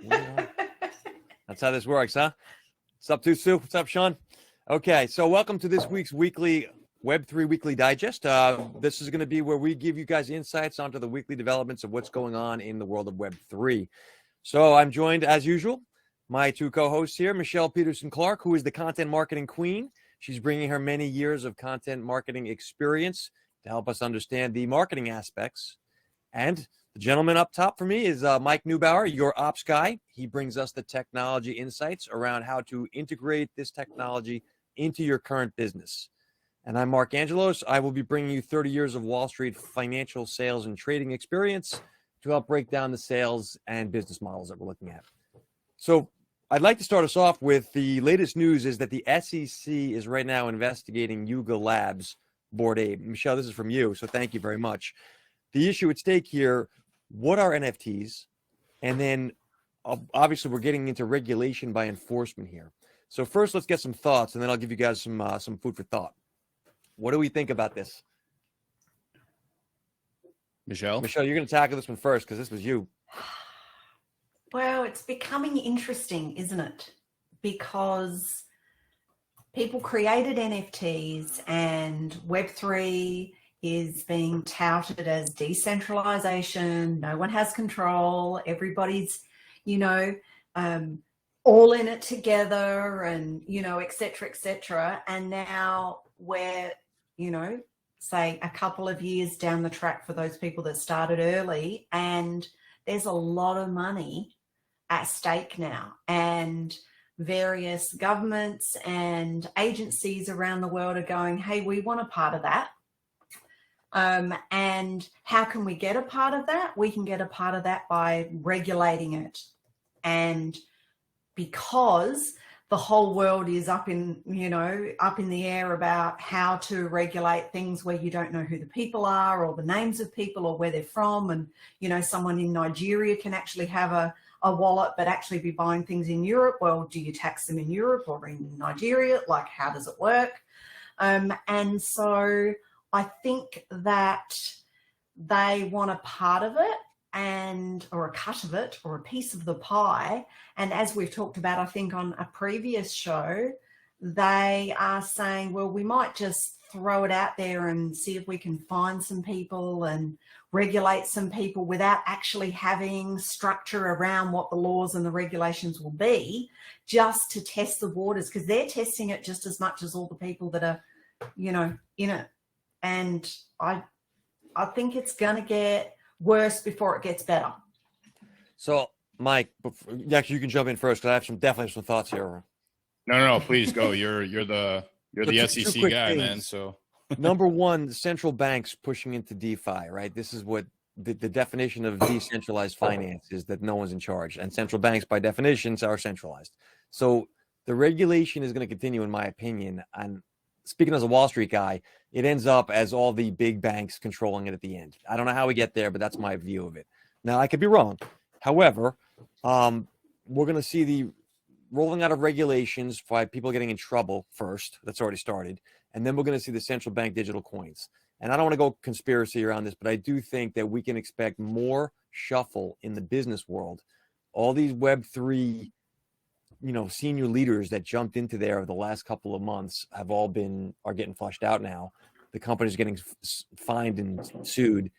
Yeah. That's how this works, huh? What's up, Tusu? What's up, Sean? Okay, so welcome to this week's weekly Web3 Weekly Digest. This is going to be where we give you guys insights onto the weekly developments of what's going on in the world of Web3. So I'm joined, as usual, my two co-hosts here, Michelle Peterson-Clark, who is the content marketing queen. She's bringing her many years of content marketing experience to help us understand the marketing aspects. And the gentleman up top for me is Mike Neubauer, your ops guy. He brings us the technology insights around how to integrate this technology into your current business. And I'm Mark Angelos. I will be bringing you 30 years of Wall Street financial sales and trading experience to help break down the sales and business models that we're looking at. So I'd like to start us off with the latest news is that the SEC is right now investigating YUGA Labs Board Ape. Michelle, this is from you, so thank you very much. The issue at stake here, what are NFTs? And then obviously we're getting into regulation by enforcement here. So first, let's get some thoughts, and then I'll give you guys some food for thought. What do we think about this? Michelle, you're going to tackle this one first because this was you. Well, it's becoming interesting, isn't it? Because people created NFTs and Web3 is being touted as decentralization. No one has control. Everybody's, all in it together and, et cetera, et cetera. And now we're, say a couple of years down the track for those people that started early, and there's a lot of money at stake now. And various governments and agencies around the world are going, hey, we want a part of that. And how can we get a part of that? We can get a part of that by regulating it. And because the whole world is up in the air about how to regulate things where you don't know who the people are or the names of people or where they're from. And, someone in Nigeria can actually have a wallet, but actually be buying things in Europe. Well, do you tax them in Europe or in Nigeria? Like, how does it work? And so I think that they want a part of it or a cut of it or a piece of the pie. And as we've talked about, I think on a previous show, they are saying, well, we might just throw it out there and see if we can find some people and regulate some people without actually having structure around what the laws and the regulations will be, just to test the waters, because they're testing it just as much as all the people that are, in it. And I think it's going to get worse before it gets better. So, Mike, actually, you can jump in first because I have definitely some thoughts here. No, please go. You're the SEC guy, things. Man. So number one, central banks pushing into DeFi, right? This is what the definition of decentralized finance is, that no one's in charge, and central banks, by definition, are centralized. So the regulation is going to continue, in my opinion. And speaking as a Wall Street guy, it ends up as all the big banks controlling it at the end. I don't know how we get there, but that's my view of it. Now, I could be wrong. However, we're going to see the rolling out of regulations by people getting in trouble first. That's already started. And then we're going to see the central bank digital coins. And I don't want to go conspiracy around this, but I do think that we can expect more shuffle in the business world. All these Web3 senior leaders that jumped into there over the last couple of months are getting flushed out now. The company's getting fined and sued.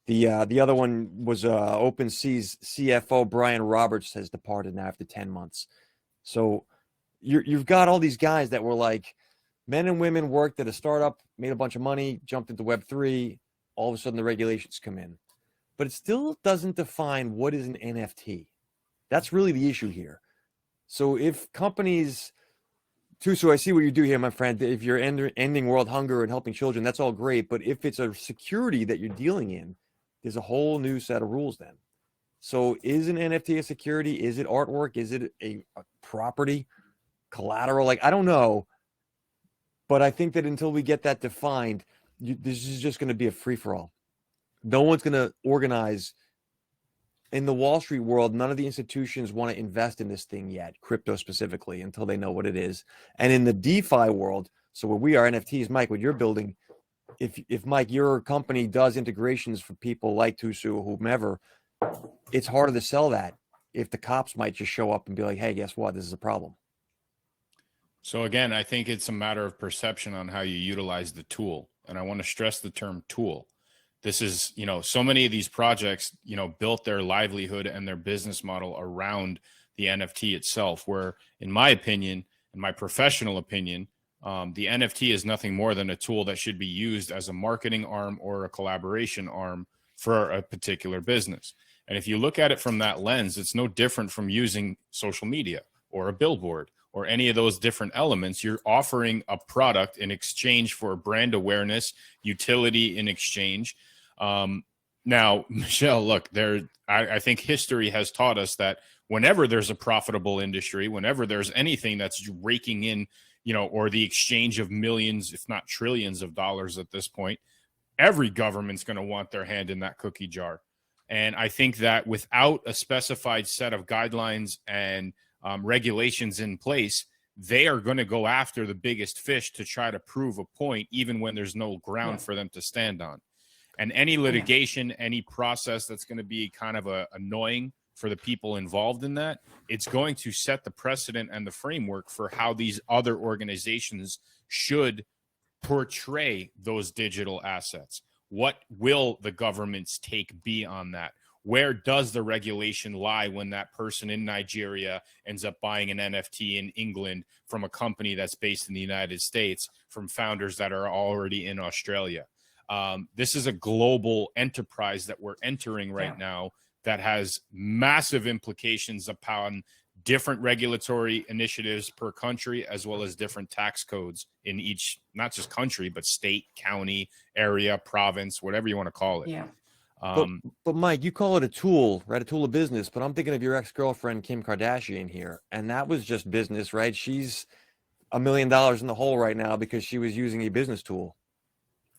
The other one was OpenSea's CFO Brian Roberts has departed now after 10 months. So you've got all these guys that were like men and women, worked at a startup, made a bunch of money, jumped into Web3. All of a sudden the regulations come in, but it still doesn't define what is an NFT. That's really the issue here. So if companies, so I see what you do here, my friend. If you're ending world hunger and helping children, that's all great. But if it's a security that you're dealing in, there's a whole new set of rules then. So is an NFT a security? Is it artwork? Is it a property, collateral? Like, I don't know. But I think that until we get that defined, this is just going to be a free-for-all. No one's going to organize. In the Wall Street world, none of the institutions want to invest in this thing yet, crypto specifically, until they know what it is. And in the DeFi world, so where we are NFTs, Mike, what you're building, if Mike, your company does integrations for people like Tusu or whomever, it's harder to sell that if the cops might just show up and be like, hey, guess what? This is a problem. So again, I think it's a matter of perception on how you utilize the tool. And I want to stress the term tool. This is, so many of these projects, built their livelihood and their business model around the NFT itself, where in my opinion, in my professional opinion, the NFT is nothing more than a tool that should be used as a marketing arm or a collaboration arm for a particular business. And if you look at it from that lens, it's no different from using social media or a billboard or any of those different elements. You're offering a product in exchange for brand awareness, utility in exchange. Now, Michelle, look, I think history has taught us that whenever there's a profitable industry, whenever there's anything that's raking in, or the exchange of millions, if not trillions of dollars at this point, every government's going to want their hand in that cookie jar. And I think that without a specified set of guidelines and regulations in place, they are going to go after the biggest fish to try to prove a point, even when there's no ground for them to stand on. And any litigation, any process that's going to be kind of annoying for the people involved in that, it's going to set the precedent and the framework for how these other organizations should portray those digital assets. What will the government's take be on that? Where does the regulation lie when that person in Nigeria ends up buying an NFT in England from a company that's based in the United States from founders that are already in Australia? This is a global enterprise that we're entering right now that has massive implications upon different regulatory initiatives per country, as well as different tax codes in each, not just country, but state, county, area, province, whatever you want to call it. Yeah. But Mike, you call it a tool, right? A tool of business. But I'm thinking of your ex-girlfriend, Kim Kardashian here. And that was just business, right? She's $1 million in the hole right now because she was using a business tool.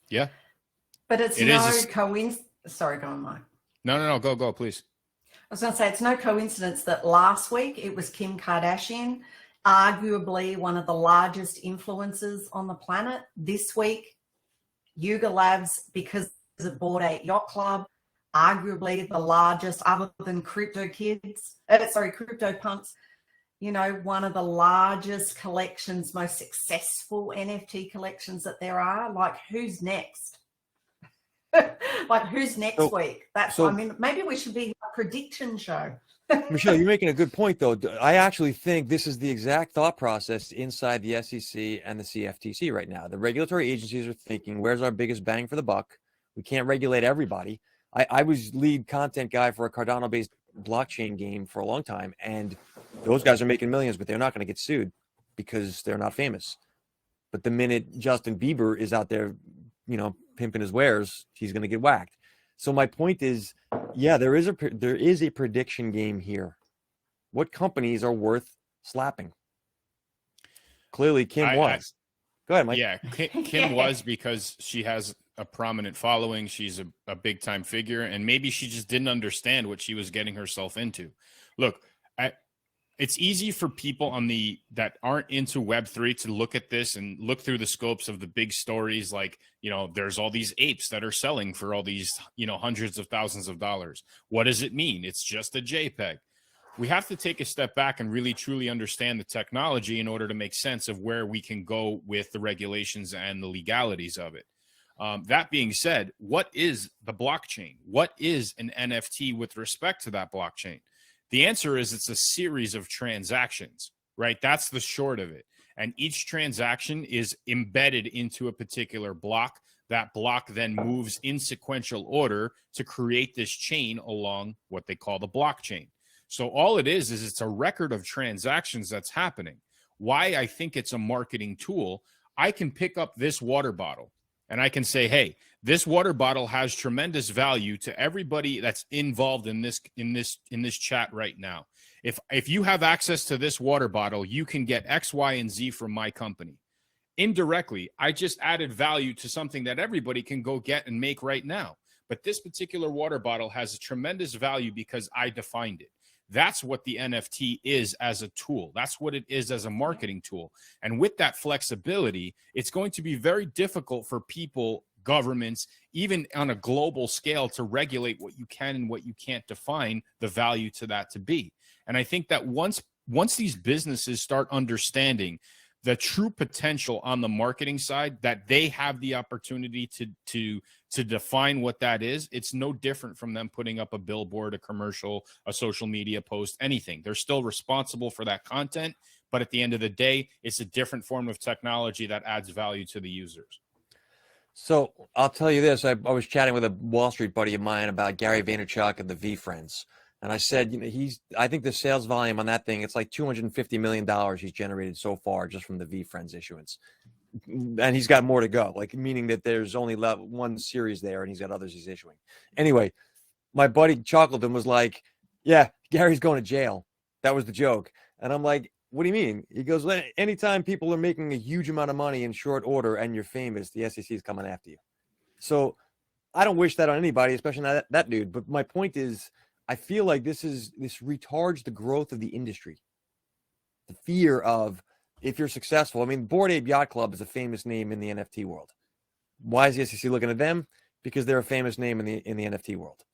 Yeah. But it's no coincidence. Sorry, go on, Mike. No, go, please. I was going to say, it's no coincidence that last week it was Kim Kardashian, arguably one of the largest influencers on the planet. This week, YUGA Labs, because it bought a yacht club, arguably the largest, other than crypto punks, one of the largest collections, most successful NFT collections that there are. Like, who's next? Who's next week? Maybe we should be a prediction show. Michelle, you're making a good point, though. I actually think this is the exact thought process inside the SEC and the CFTC right now. The regulatory agencies are thinking, where's our biggest bang for the buck? We can't regulate everybody. I was lead content guy for a Cardano-based blockchain game for a long time, and those guys are making millions, but they're not going to get sued because they're not famous. But the minute Justin Bieber is out there, pimping his wares, he's going to get whacked. So my point is, there is a prediction game here. What companies are worth slapping? Clearly, Kim was. Go ahead, Mike. Yeah, Kim was, because she has a prominent following. She's a big time figure, and maybe she just didn't understand what she was getting herself into. Look, it's easy for people that aren't into Web3 to look at this and look through the scopes of the big stories. Like, there's all these apes that are selling for all these, hundreds of thousands of dollars. What does it mean? It's just a JPEG. We have to take a step back and really truly understand the technology in order to make sense of where we can go with the regulations and the legalities of it. That being said, what is the blockchain? What is an NFT with respect to that blockchain? The answer is it's a series of transactions, right? That's the short of it. And each transaction is embedded into a particular block. That block then moves in sequential order to create this chain along what they call the blockchain. So all it is it's a record of transactions that's happening. Why I think it's a marketing tool, I can pick up this water bottle and I can say, hey, this water bottle has tremendous value to everybody that's involved in this chat right now. If you have access to this water bottle, you can get X, Y, and Z from my company. Indirectly, I just added value to something that everybody can go get and make right now. But this particular water bottle has a tremendous value because I defined it. That's what the NFT is as a tool. That's what it is as a marketing tool. And with that flexibility, it's going to be very difficult for people governments, even on a global scale, to regulate what you can and what you can't define the value to that to be. And I think that once these businesses start understanding the true potential on the marketing side, that they have the opportunity to define what that is, it's no different from them putting up a billboard, a commercial, a social media post, anything. They're still responsible for that content, but at the end of the day, it's a different form of technology that adds value to the users. So I'll tell you this. I was chatting with a Wall Street buddy of mine about Gary Vaynerchuk and the V Friends. And I said, I think the sales volume on that thing, it's like $250 million he's generated so far just from the V Friends issuance. And he's got more to go, like meaning that there's only one series there and he's got others he's issuing. Anyway, my buddy chuckled and was like, yeah, Gary's going to jail. That was the joke. And I'm like, what do you mean? He goes, well, anytime people are making a huge amount of money in short order and you're famous, the SEC is coming after you. So I don't wish that on anybody, especially not that dude. But my point is, I feel like this retards the growth of the industry. The fear of, if you're successful, I mean, Bored Ape Yacht Club is a famous name in the NFT world. Why is the SEC looking at them? Because they're a famous name in the NFT world.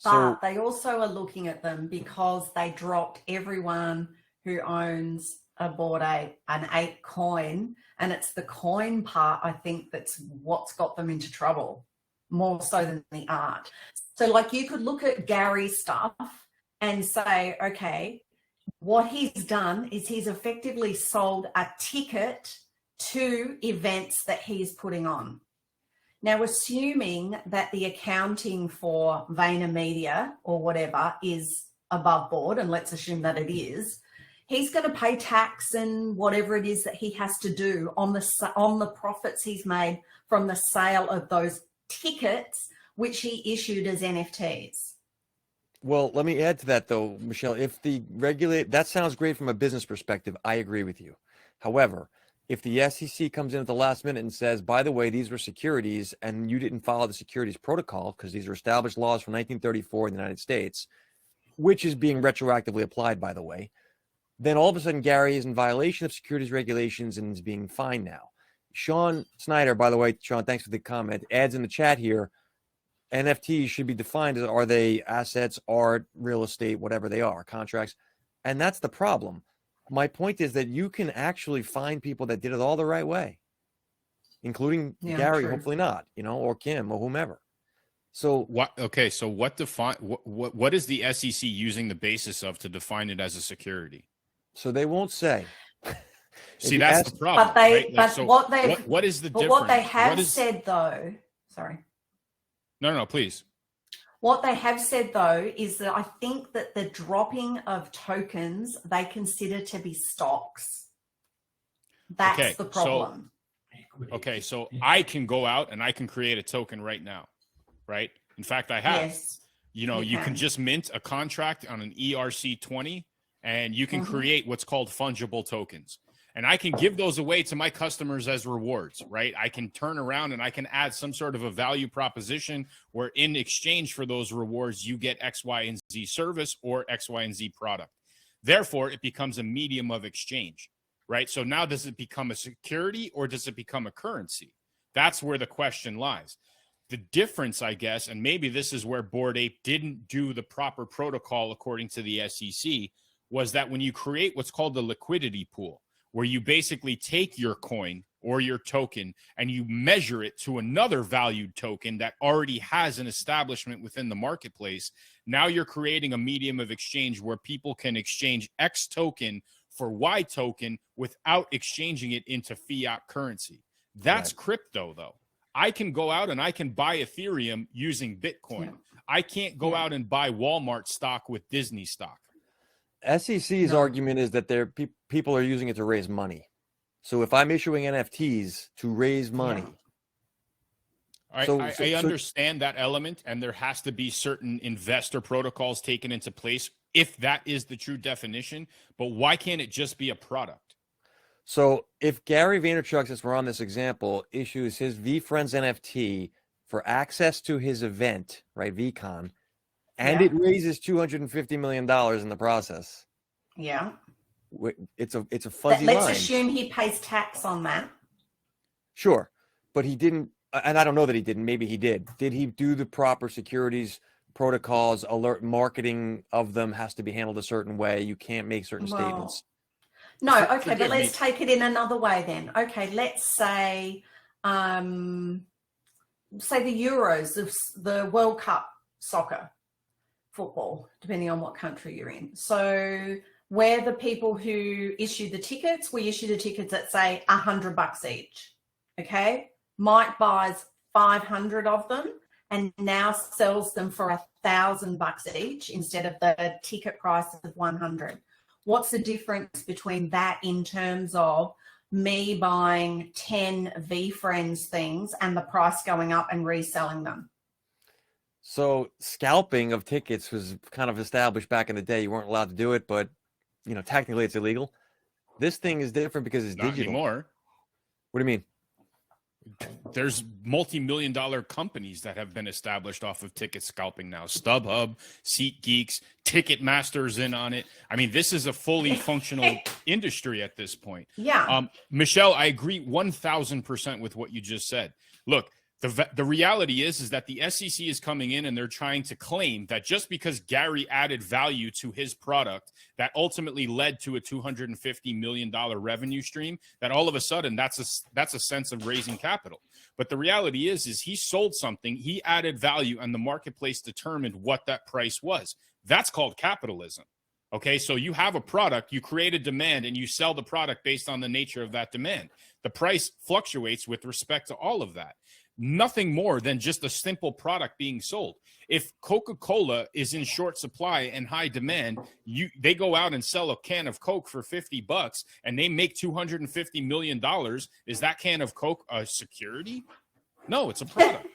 But they also are looking at them because they dropped everyone who owns a Bored Ape, an ape coin, and it's the coin part, I think, that's what's got them into trouble, more so than the art. So like you could look at Gary's stuff and say, okay, what he's done is he's effectively sold a ticket to events that he's putting on. Now, assuming that the accounting for VaynerMedia or whatever is above board, and let's assume that it is, he's going to pay tax and whatever it is that he has to do on the profits he's made from the sale of those tickets, which he issued as NFTs. Well, let me add to that, though, Michelle. If that sounds great from a business perspective. I agree with you. However, if the SEC comes in at the last minute and says, by the way, these were securities and you didn't follow the securities protocol because these are established laws from 1934 in the United States, which is being retroactively applied, by the way, then all of a sudden Gary is in violation of securities regulations and is being fined now. Sean Snyder, by the way, Sean, thanks for the comment, adds in the chat here, NFTs should be defined as, are they assets, art, real estate, whatever they are, contracts. And that's the problem. My point is that you can actually find people that did it all the right way, including Gary, true. Hopefully not, or Kim or whomever. So what? Okay, so what is the SEC using the basis of to define it as a security? So they won't say. See, that's the problem. What is the difference? What they have said, though, sorry. No, please. What they have said, though, is that I think that the dropping of tokens, they consider to be stocks. That's the problem. So I can go out and I can create a token right now, right? In fact, I have. Yes, you can just mint a contract on an ERC20 and you can create what's called fungible tokens. And I can give those away to my customers as rewards, right? I can turn around and I can add some sort of a value proposition where in exchange for those rewards, you get X, Y, and Z service or X, Y, and Z product. Therefore, it becomes a medium of exchange, right? So now does it become a security or does it become a currency? That's where the question lies. The difference, I guess, and maybe this is where Bored Ape didn't do the proper protocol according to the SEC, was that when you create what's called the liquidity pool, where you basically take your coin or your token and you measure it to another valued token that already has an establishment within the marketplace. Now you're creating a medium of exchange where people can exchange X token for Y token without exchanging it into fiat currency. That's right. Crypto, though. I can go out and I can buy Ethereum using Bitcoin. I can't go out and buy Walmart stock with Disney stock. SEC's argument is that people are using it to raise money. So if I'm issuing NFTs to raise money. I understand that element, and there has to be certain investor protocols taken into place if that is the true definition. But why can't it just be a product? So if Gary Vaynerchuk, since we're on this example, issues his VFriends NFT for access to his event, right, VCon, and it raises $250 million in the process. Yeah. It's a fuzzy line. Let's assume he pays tax on that. Sure. But he didn't, and I don't know that he didn't, maybe he did he do the proper securities protocols? Alert marketing of them has to be handled a certain way. You can't make certain statements. No, okay, but let's take it in another way then. Okay, let's say the Euros, the World Cup soccer, football, depending on what country you're in. So we're the people who issue the tickets. We issue the tickets at, say, $100 each. Okay, Mike buys 500 of them and now sells them for $1,000 each instead of the ticket price of 100. What's the difference between that in terms of me buying 10 VFriends things and the price going up and reselling them? So scalping of tickets was kind of established back in the day. You weren't allowed to do it, but technically it's illegal. This thing is different because it's Not digital. anymore. What do you mean? There's multi-million-dollar companies that have been established off of ticket scalping now. StubHub, SeatGeeks, Ticketmaster's in on it. I mean, this is a fully functional industry at this point. Yeah. Michelle, I agree 1,000% with what you just said. Look, the reality is that the SEC is coming in and they're trying to claim that just because Gary added value to his product that ultimately led to a $250 million revenue stream, that all of a sudden that's a sense of raising capital. But the reality is he sold something, he added value, and the marketplace determined what that price was. That's called capitalism. Okay, so you have a product, you create a demand, and you sell the product based on the nature of that demand. The price fluctuates with respect to all of that. Nothing more than just a simple product being sold. If Coca-Cola is in short supply and high demand, they go out and sell a can of Coke for $50 and they make $250 million. Is that can of Coke a security? No, it's a product.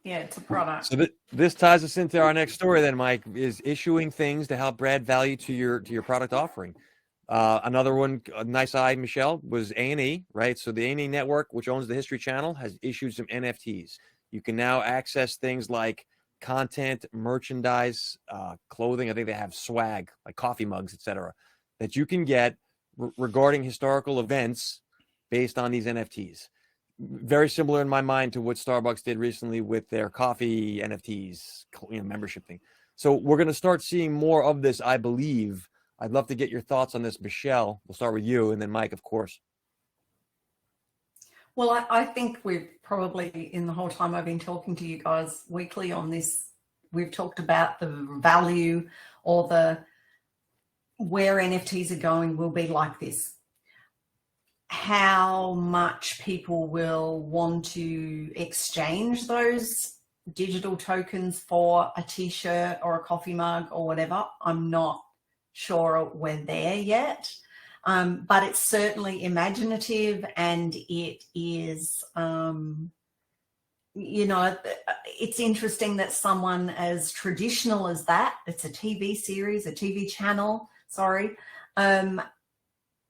Yeah, it's a product. So this ties us into our next story then, Mike, is issuing things to help add value to your product offering. Another one, a nice eye, Michelle, was A&E, right? So the A&E network, which owns the History Channel, has issued some NFTs. You can now access things like content, merchandise, clothing. I think they have swag, like coffee mugs, etc., that you can get regarding historical events based on these NFTs. Very similar in my mind to what Starbucks did recently with their coffee NFTs, membership thing. So we're going to start seeing more of this, I believe. I'd love to get your thoughts on this, Michelle. We'll start with you, and then Mike, of course. Well, I think we've probably, in the whole time I've been talking to you guys weekly on this, we've talked about the value or where NFTs are going will be like this. How much people will want to exchange those digital tokens for a t-shirt or a coffee mug or whatever, I'm not sure we're there yet, but it's certainly imaginative, and it is it's interesting that someone as traditional as that, it's a TV series, a TV channel,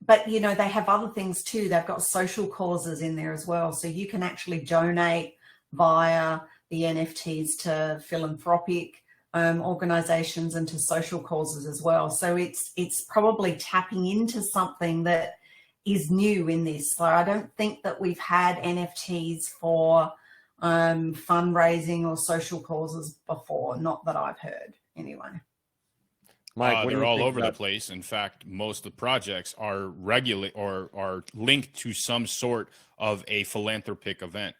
but they have other things too. They've got social causes in there as well, so you can actually donate via the NFTs to philanthropic organizations and to social causes as well. So it's probably tapping into something that is new in this. So I don't think that we've had NFTs for fundraising or social causes before, not that I've heard anyway. Mike, they're all over the place. In fact, most of the projects are are linked to some sort of a philanthropic event.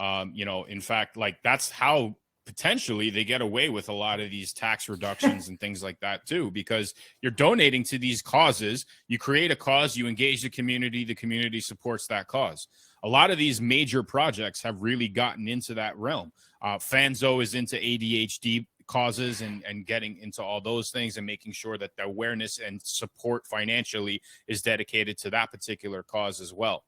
In fact, like that's how potentially they get away with a lot of these tax reductions and things like that too, because you're donating to these causes. You create a cause, you engage the community supports that cause. A lot of these major projects have really gotten into that realm. Fanzo is into ADHD causes and getting into all those things and making sure that the awareness and support financially is dedicated to that particular cause as well.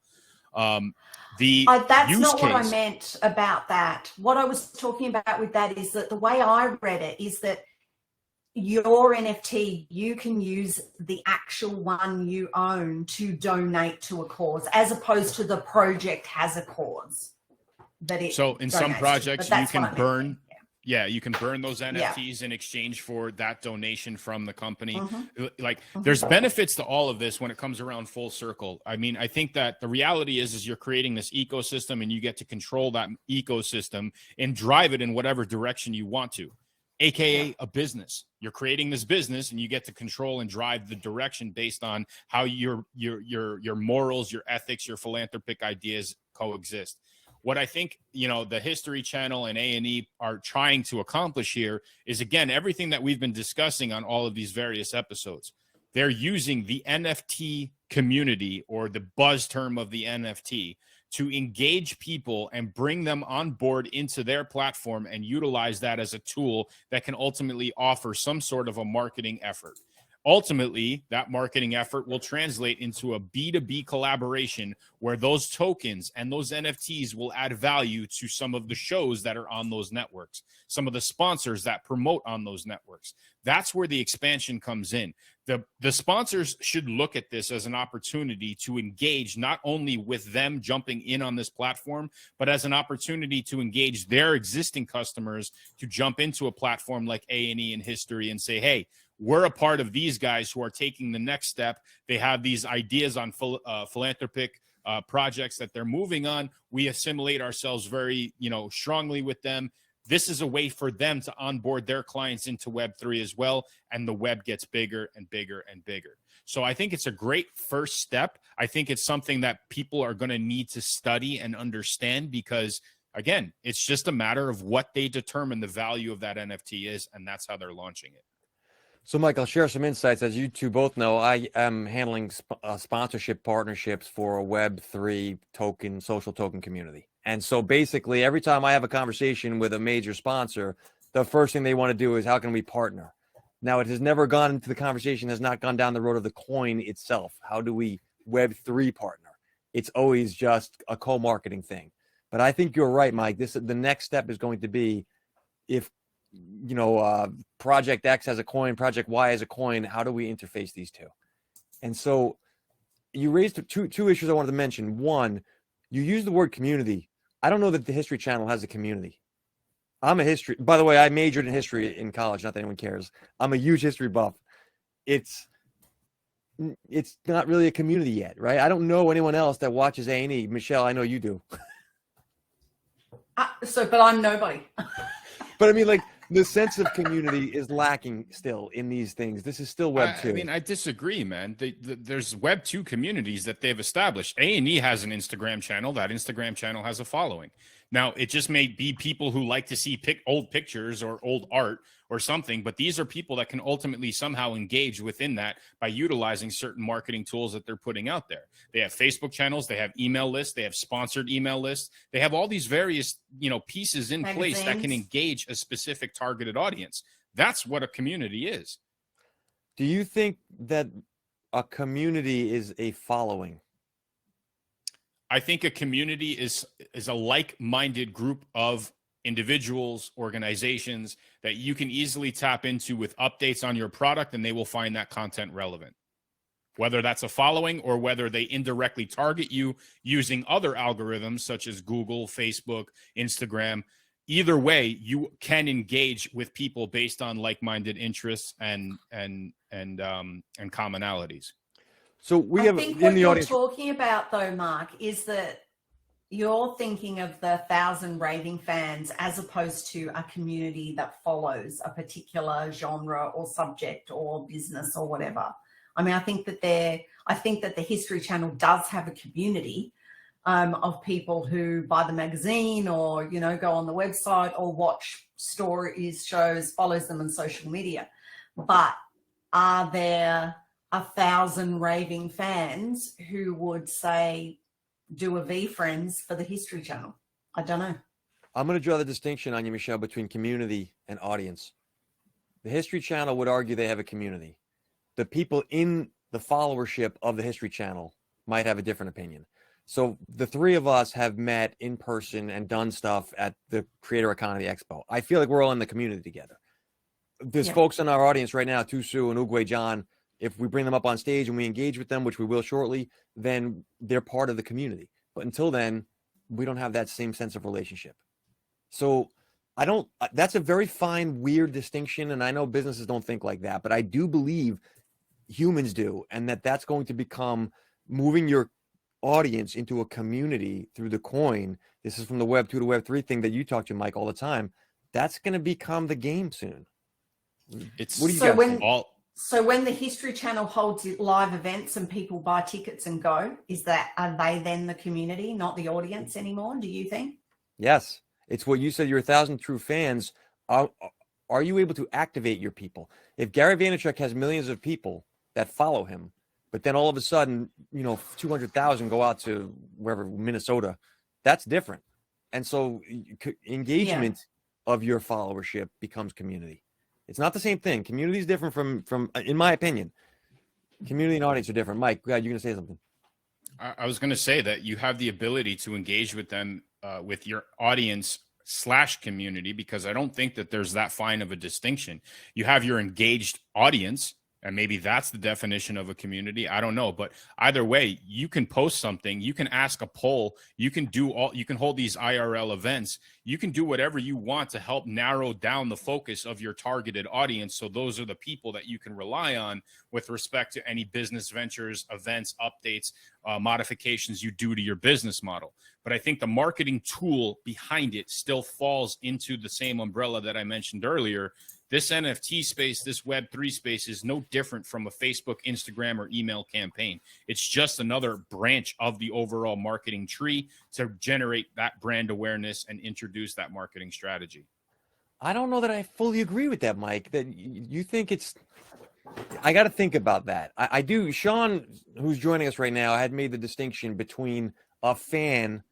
That's not what I meant about that. What I was talking about with that is that the way I read it is that your NFT, you can use the actual one you own to donate to a cause, as opposed to the project has a cause that it. So in some projects you can burn. Yeah, you can burn those NFTs in exchange for that donation from the company. Like, there's benefits to all of this when it comes around full circle. I mean, I think that the reality is you're creating this ecosystem, and you get to control that ecosystem and drive it in whatever direction you want to, aka a business. You're creating this business, and you get to control and drive the direction based on how your morals, your ethics, your philanthropic ideas coexist. What I think, the History Channel and A&E are trying to accomplish here is, again, everything that we've been discussing on all of these various episodes. They're using the NFT community, or the buzz term of the NFT, to engage people and bring them on board into their platform and utilize that as a tool that can ultimately offer some sort of a marketing effort. Ultimately, that marketing effort will translate into a B2B collaboration where those tokens and those NFTs will add value to some of the shows that are on those networks, some of the sponsors that promote on those networks. That's where the expansion comes in. The sponsors should look at this as an opportunity to engage not only with them jumping in on this platform, but as an opportunity to engage their existing customers to jump into a platform like A&E and History and say, hey, we're a part of these guys who are taking the next step. They have these ideas on philanthropic projects that they're moving on. We assimilate ourselves very, strongly with them. This is a way for them to onboard their clients into Web3 as well, and the web gets bigger and bigger and bigger. So I think it's a great first step. I think it's something that people are going to need to study and understand, because, again, it's just a matter of what they determine the value of that NFT is, and that's how they're launching it. So, Mike, I'll share some insights. As you two both know, I am handling sponsorship partnerships for a Web3 token, social token community. And so basically, every time I have a conversation with a major sponsor, the first thing they want to do is, how can we partner? Now, it has never gone into the conversation, has not gone down the road of the coin itself. How do we Web3 partner? It's always just a co-marketing thing. But I think you're right, Mike. The next step is going to be, if Project X has a coin, Project Y has a coin, how do we interface these two? And so you raised two issues I wanted to mention. One, you use the word community. I don't know that the History Channel has a community. I'm a history, by the way, I majored in history in college, not that anyone cares. I'm a huge history buff. It's not really a community yet, right? I don't know anyone else that watches A&E. Michelle, I know you do. But I'm nobody. But I mean, like, the sense of community is lacking still in these things. This is still Web 2. I mean, I disagree, man. There's Web 2 communities that they've established. A&E has an Instagram channel. That Instagram channel has a following. Now, it just may be people who like to see old pictures or old art or something, but these are people that can ultimately somehow engage within that by utilizing certain marketing tools that they're putting out there. They have Facebook channels, they have email lists, they have sponsored email lists. They have all these various, pieces in place that can engage a specific targeted audience. That's what a community is. Do you think that a community is a following? I think a community is a like-minded group of individuals, organizations that you can easily tap into with updates on your product, and they will find that content relevant. Whether that's a following or whether they indirectly target you using other algorithms such as Google, Facebook, Instagram, either way, you can engage with people based on like-minded interests and commonalities. So we have think in what the you're audience talking about, though, Mark, is that you're thinking of the 1,000 raving fans as opposed to a community that follows a particular genre or subject or business or whatever. I mean, I think that the History Channel does have a community of people who buy the magazine or, go on the website or watch stories, shows, follows them on social media. But are there 1,000 raving fans who would say, do a V-Friends for the History Channel? I don't know. I'm going to draw the distinction on you, Michelle, between community and audience. The History Channel would argue they have a community. The people in the followership of the History Channel might have a different opinion. So the three of us have met in person and done stuff at the Creator Economy Expo. I feel like we're all in the community together. There's folks in our audience right now, Tusu and Ugwe John. If we bring them up on stage and we engage with them, which we will shortly, then they're part of the community. But until then, we don't have that same sense of relationship. So I don't, that's a very fine, weird distinction. And I know businesses don't think like that, but I do believe humans do. And that's going to become moving your audience into a community through the coin. This is from the Web 2 to Web 3 thing that you talk to, Mike, all the time. That's going to become the game soon. It's what do you so guys when think? so when the History Channel holds live events and people buy tickets and go, are they then the community, not the audience anymore? Do you think? Yes, it's what you said. You're 1,000 true fans. Are you able to activate your people? If Gary Vaynerchuk has millions of people that follow him, but then all of a sudden, 200,000 go out to wherever, Minnesota, that's different. And so engagement of your followership becomes community. It's not the same thing. Community is different from, in my opinion, community and audience are different. Mike, you're going to say something. I was going to say that you have the ability to engage with them, with your audience / community, because I don't think that there's that fine of a distinction. You have your engaged audience, and maybe that's the definition of a community. I don't know. But either way, you can post something, you can ask a poll, you can hold these IRL events, you can do whatever you want to help narrow down the focus of your targeted audience. So those are the people that you can rely on with respect to any business ventures, events, updates, modifications you do to your business model. But I think the marketing tool behind it still falls into the same umbrella that I mentioned earlier. This NFT space, this Web3 space is no different from a Facebook, Instagram, or email campaign. It's just another branch of the overall marketing tree to generate that brand awareness and introduce that marketing strategy. I don't know that I fully agree with that, Mike, that you think it's, I got to think about that. I do. Sean, who's joining us right now, had made the distinction between a fan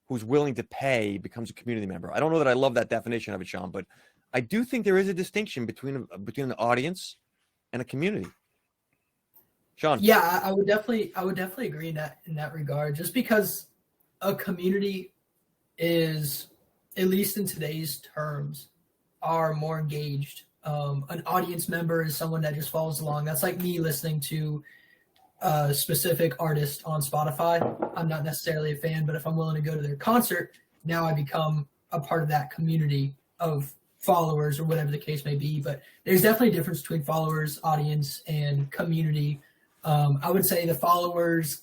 who's willing to pay becomes a community member. I don't know that I love that definition of it, Sean, but I do think there is a distinction between the audience and a community. Sean. Yeah, I would definitely agree in that regard. Just because a community is, at least in today's terms, are more engaged. An audience member is someone that just follows along. That's like me listening to a specific artist on Spotify. I'm not necessarily a fan, but if I'm willing to go to their concert, now I become a part of that community of followers or whatever the case may be. But there's definitely a difference between followers, audience, and community. I would say the followers,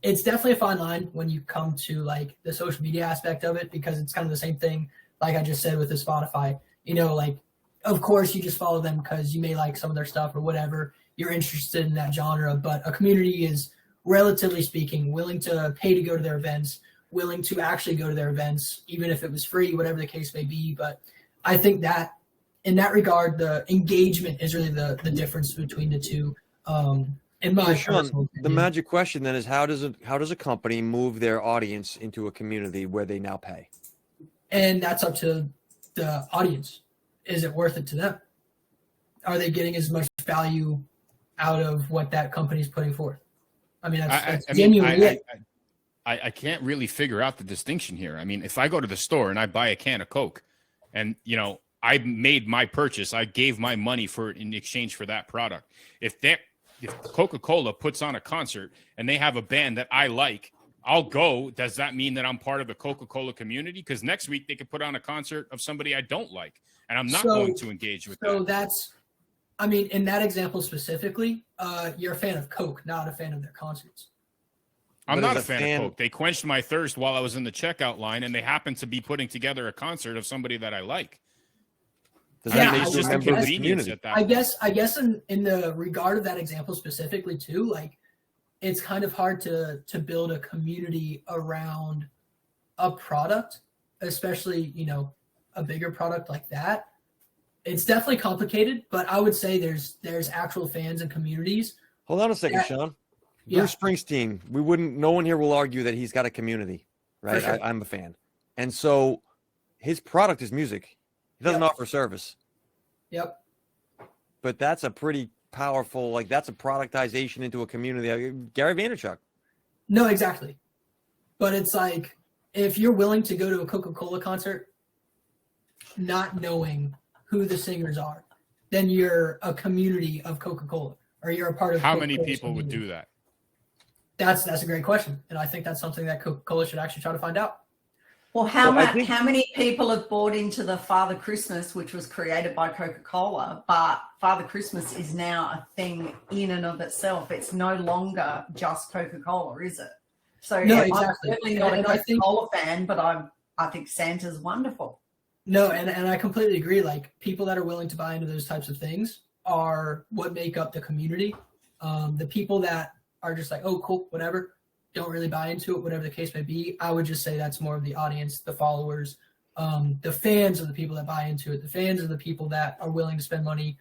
it's definitely a fine line when you come to like the social media aspect of it, because it's kind of the same thing like I just said with the Spotify. Like, of course you just follow them because you may like some of their stuff or whatever, you're interested in that genre. But a community is, relatively speaking, willing to pay to go to their events, willing to actually go to their events, even if it was free, whatever the case may be. But I think that in that regard, the engagement is really the difference between the two. In my Sean, the magic question then is, how does a company move their audience into a community where they now pay? And that's up to the audience. Is it worth it to them? Are they getting as much value out of what that company is putting forth? I mean, I can't really figure out the distinction here. I mean, if I go to the store and I buy a can of Coke, and I made my purchase, I gave my money for it in exchange for that product. If Coca-Cola puts on a concert and they have a band that I like, I'll go. Does that mean that I'm part of the Coca-Cola community? Because next week they could put on a concert of somebody I don't like, and I'm not going to engage with that. So that's, I mean, in that example specifically, you're a fan of Coke, not a fan of their concerts. I'm not a fan of Coke. They quenched my thirst while I was in the checkout line, and they happened to be putting together a concert of somebody that I like. I guess in the regard of that example specifically too, like, it's kind of hard to build a community around a product, especially, a bigger product like that. It's definitely complicated, but I would say there's actual fans and communities. Hold on a second, Sean. Bruce Springsteen, no one here will argue that he's got a community, right? Sure. I'm a fan. And so his product is music. He doesn't offer service. Yep. But that's a pretty powerful, that's a productization into a community. Gary Vaynerchuk. No, exactly. But it's like, if you're willing to go to a Coca-Cola concert, not knowing who the singers are, then you're a community of Coca-Cola, or you're a part of How many people would do that? That's a great question. And I think that's something that Coca-Cola should actually try to find out. Well, how many people have bought into the Father Christmas, which was created by Coca-Cola, but Father Christmas is now a thing in and of itself. It's no longer just Coca-Cola, is it? So No, yeah, exactly. I'm certainly not And a I think- Coca-Cola fan, but I think Santa's wonderful. No, and I completely agree. Like, people that are willing to buy into those types of things are what make up the community. The people that are just like, oh, cool, whatever, don't really buy into it, whatever the case may be, I would just say that's more of the audience, the followers, the fans are the people that buy into it. The fans are the people that are willing to spend money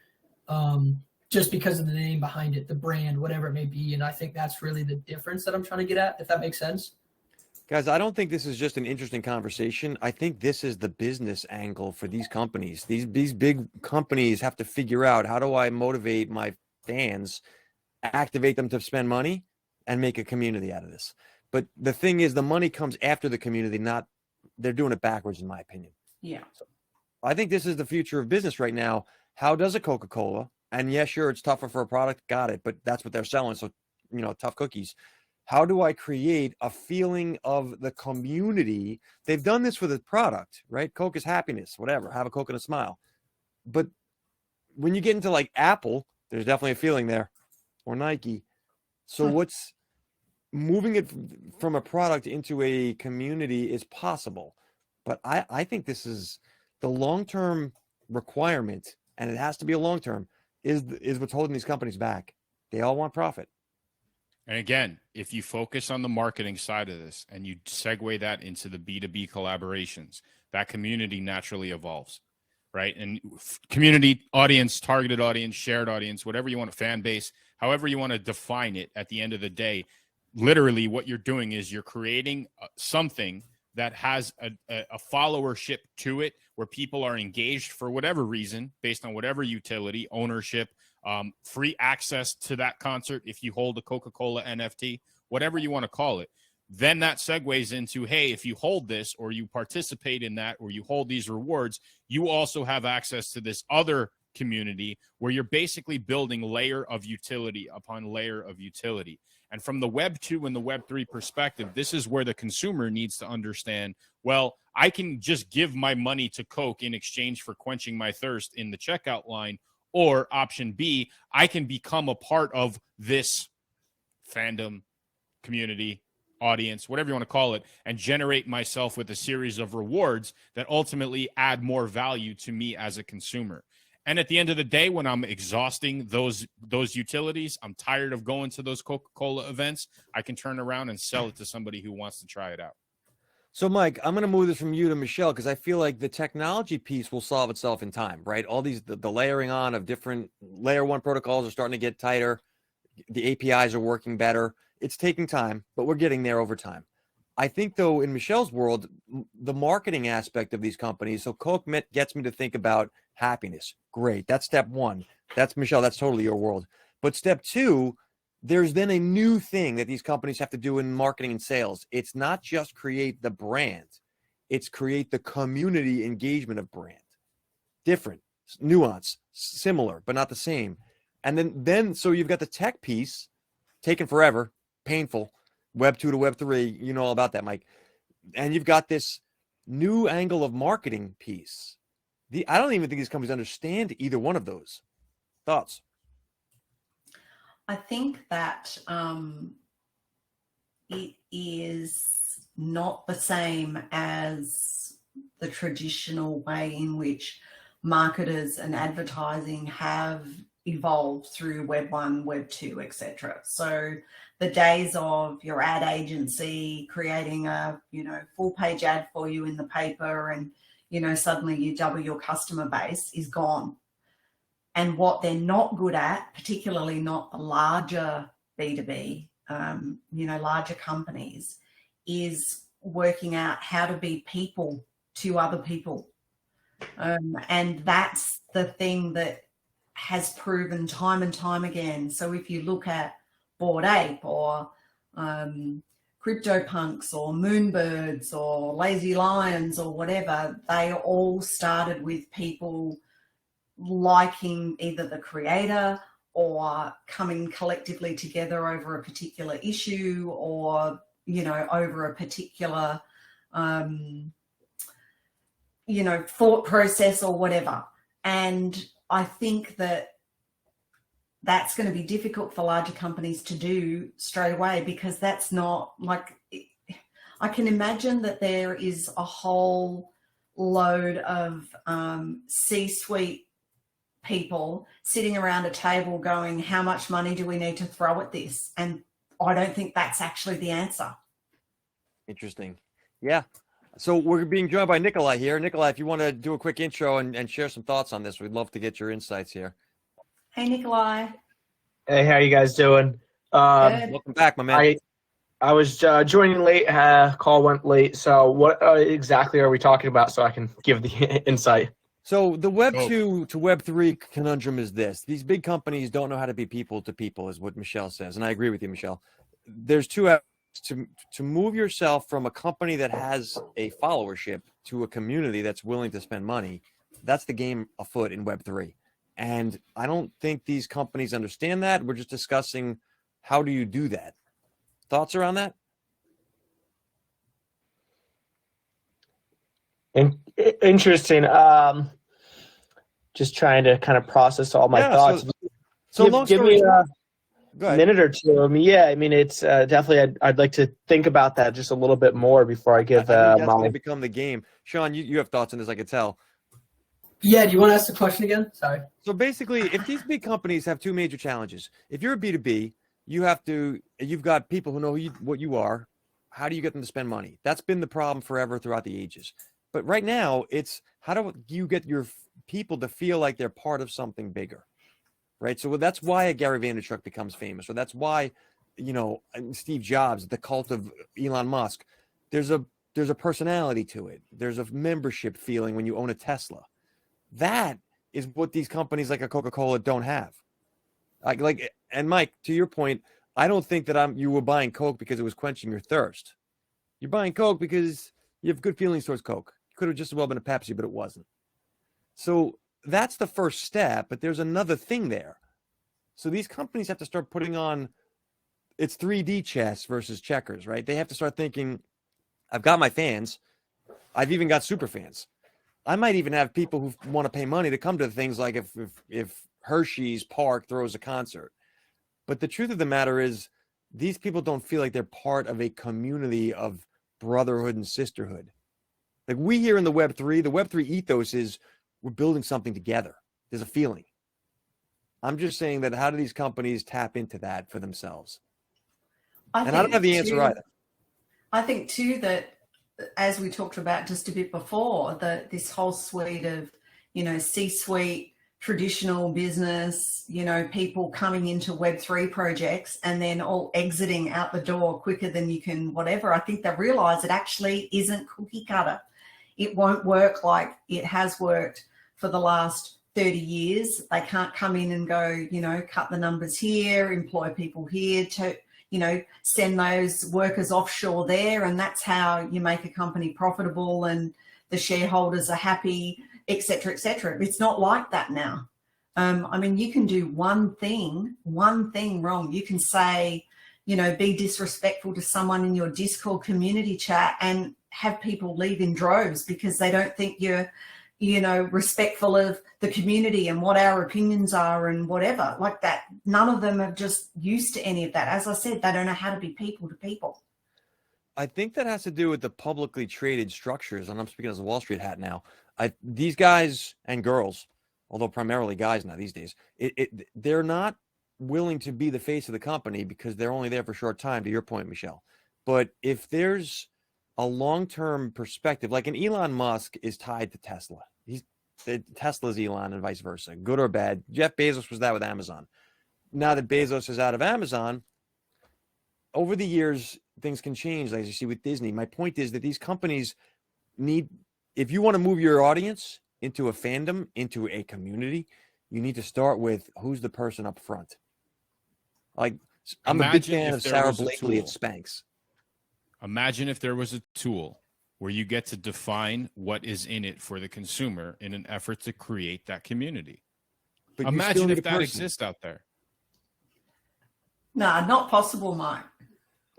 just because of the name behind it, the brand, whatever it may be. And I think that's really the difference that I'm trying to get at, if that makes sense. Guys, I don't think this is just an interesting conversation. I think this is the business angle for these companies. These big companies have to figure out, how do I motivate my fans, activate them to spend money, and make a community out of this. But the thing is, the money comes after the community, not, they're doing it backwards, in my opinion. Yeah. So I think this is the future of business right now. How does a Coca-Cola, and yeah, sure, it's tougher for a product, got it, but that's what they're selling. So, tough cookies. How do I create a feeling of the community? They've done this for the product, right? Coke is happiness, whatever, have a Coke and a smile. But when you get into like Apple, there's definitely a feeling there, or Nike. So what's moving it from a product into a community is possible. But I think this is the long-term requirement, and it has to be a long-term, is what's holding these companies back. They all want profit. And again, if you focus on the marketing side of this and you segue that into the B2B collaborations, that community naturally evolves, right? And community, audience, targeted audience, shared audience, whatever you want, a fan base, however you want to define it, at the end of the day, literally what you're doing is you're creating something that has a followership to it, where people are engaged for whatever reason, based on whatever utility, ownership, free access to that concert if you hold a Coca-Cola NFT, whatever you want to call it. Then that segues into, hey, if you hold this, or you participate in that, or you hold these rewards, you also have access to this other community, where you're basically building layer of utility upon layer of utility. And from the Web 2 and the Web 3 perspective, this is where the consumer needs to understand, well, I can just give my money to Coke in exchange for quenching my thirst in the checkout line. Or option B, I can become a part of this fandom, community, audience, whatever you want to call it, and generate myself with a series of rewards that ultimately add more value to me as a consumer. And at the end of the day, when I'm exhausting those utilities, I'm tired of going to those Coca-Cola events, I can turn around and sell it to somebody who wants to try it out. So, Mike, I'm going to move this from you to Michelle, because I feel like the technology piece will solve itself in time, right? All these, the layering on of different layer one protocols are starting to get tighter. The APIs are working better. It's taking time, but we're getting there over time. I think, though, in Michelle's world, the marketing aspect of these companies, so Coke gets me to think about happiness. Great. That's step one. That's, Michelle, that's totally your world. But step two, there's then a new thing that these companies have to do in marketing and sales. It's not just create the brand. It's create the community engagement of brand. Different, nuance, similar, but not the same. And then so you've got the tech piece, taken forever, painful, Web 2 to Web 3, you know all about that, Mike. And you've got this new angle of marketing piece. I don't even think these companies understand either one of those. Thoughts? I think that it is not the same as the traditional way in which marketers and advertising have evolved through Web 1, Web 2, etc. So the days of your ad agency creating a full page ad for you in the paper and suddenly you double your customer base is gone. And what they're not good at, particularly not the larger B2B, larger companies, is working out how to be people to other people. And that's the thing that has proven time and time again. So if you look at Bored Ape or CryptoPunks or Moonbirds or Lazy Lions or whatever, they all started with people liking either the creator or coming collectively together over a particular issue or over a particular thought process or whatever. And I think that that's going to be difficult for larger companies to do straight away, because that's not like, I can imagine that there is a whole load of C-suite people sitting around a table going, how much money do we need to throw at this? And I don't think that's actually the answer. Interesting. Yeah. So we're being joined by Nikolai here. Nikolai, if you want to do a quick intro and share some thoughts on this, we'd love to get your insights here. Hey, Nikolai. Hey, how you guys doing? Good. Welcome back, my man. I was joining late. Call went late. So what exactly are we talking about so I can give the insight? So the Web 2 to Web 3 conundrum is this. These big companies don't know how to be people to people, is what Michelle says. And I agree with you, Michelle. There's two avenues to move yourself from a company that has a followership to a community that's willing to spend money. That's the game afoot in Web 3. And I don't think these companies understand that. We're just discussing, how do you do that? Thoughts around that? Interesting. Just trying to kind of process all my thoughts. So give me a minute or two. I mean, yeah, I mean, it's definitely, I'd like to think about that just a little bit more before I give that's going to become the game. Sean, you have thoughts on this, I could tell. Yeah, do you want to ask the question again? Sorry. So basically, if these big companies have two major challenges, if you're a B2B, you've got people who know what you are. How do you get them to spend money? That's been the problem forever throughout the ages. But right now, it's how do you get your people to feel like they're part of something bigger, right? So that's why a Gary Vaynerchuk becomes famous, or that's why, Steve Jobs, the cult of Elon Musk. There's a personality to it. There's a membership feeling when you own a Tesla. That is what these companies like a Coca-Cola don't have. And Mike, to your point, I don't think that you were buying Coke because it was quenching your thirst. You're buying Coke because you have good feelings towards Coke. It could have just as well been a Pepsi, but it wasn't. So that's the first step, but there's another thing there. So these companies have to start putting on, it's 3D chess versus checkers, right? They have to start thinking, I've got my fans. I've even got super fans. I might even have people who want to pay money to come to things like if Hershey's Park throws a concert. But the truth of the matter is, these people don't feel like they're part of a community of brotherhood and sisterhood. Like we here in the Web3 ethos is we're building something together. There's a feeling. I'm just saying that how do these companies tap into that for themselves? I don't have the answer either. I think too that, as we talked about just a bit before, that this whole suite of, C-suite, traditional business, people coming into Web3 projects and then all exiting out the door quicker than you can whatever. I think they realize it actually isn't cookie cutter. It won't work like it has worked for the last 30 years. They can't come in and go, cut the numbers here, employ people here, to send those workers offshore there. And that's how you make a company profitable and the shareholders are happy, et cetera, et cetera. It's not like that now. You can do one thing wrong. You can say, be disrespectful to someone in your Discord community chat and have people leave in droves because they don't think you're, respectful of the community and what our opinions are and whatever like that. None of them are just used to any of that. As I said, they don't know how to be people to people. I think that has to do with the publicly traded structures. And I'm speaking as a Wall Street hat now. These guys and girls, although primarily guys now these days, they're not willing to be the face of the company because they're only there for a short time, to your point, Michelle. But if there's a long-term perspective, like an Elon Musk is tied to Tesla. Tesla's Elon and vice versa, good or bad. Jeff Bezos was that with Amazon. Now that Bezos is out of Amazon, over the years, things can change, as you see with Disney. My point is that these companies need, if you want to move your audience into a fandom, into a community, you need to start with who's the person up front. Like, I'm a big fan of Sarah Blakely at Spanx. Imagine if there was a tool where you get to define what is in it for the consumer in an effort to create that community. But imagine if that exists out there. Nah, not possible, Mike.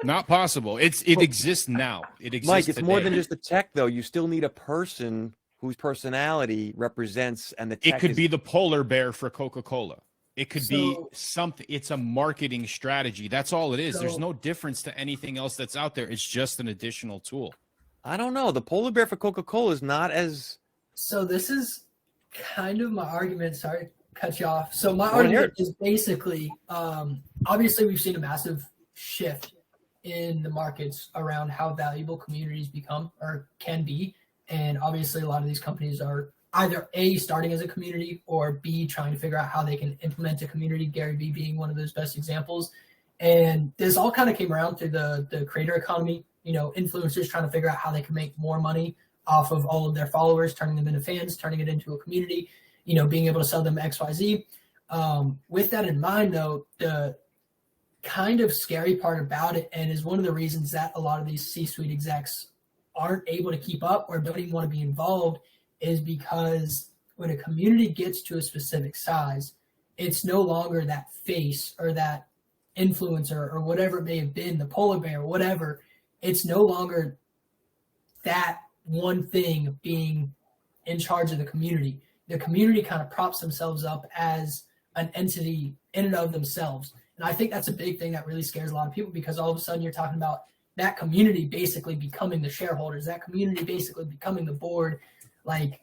Not possible. It exists now. It exists Mike, it's today. more than just the tech, though. You still need a person whose personality represents and the It tech could is, be the polar bear for Coca-Cola. It could be So- something. It's a marketing strategy. That's all it is. There's So- no difference to anything else that's out there. It's just an additional tool. I don't know. The polar bear for Coca-Cola is not as So this is kind of my argument. Sorry to cut you off. So my I wanna hear argument is basically, obviously we've seen a massive shift in the markets around how valuable communities become or can be. And obviously a lot of these companies are either A, starting as a community, or B, trying to figure out how they can implement a community, Gary Vee being one of those best examples. And this all kind of came around through the creator economy, influencers trying to figure out how they can make more money off of all of their followers, turning them into fans, turning it into a community, being able to sell them XYZ. With that in mind, though, the kind of scary part about it, and is one of the reasons that a lot of these C-suite execs aren't able to keep up or don't even want to be involved, is because when a community gets to a specific size, it's no longer that face or that influencer or whatever it may have been, the polar bear, whatever. It's no longer that one thing being in charge of the community. The community kind of props themselves up as an entity in and of themselves. And I think that's a big thing that really scares a lot of people, because all of a sudden you're talking about that community basically becoming the shareholders, that community basically becoming the board. Like,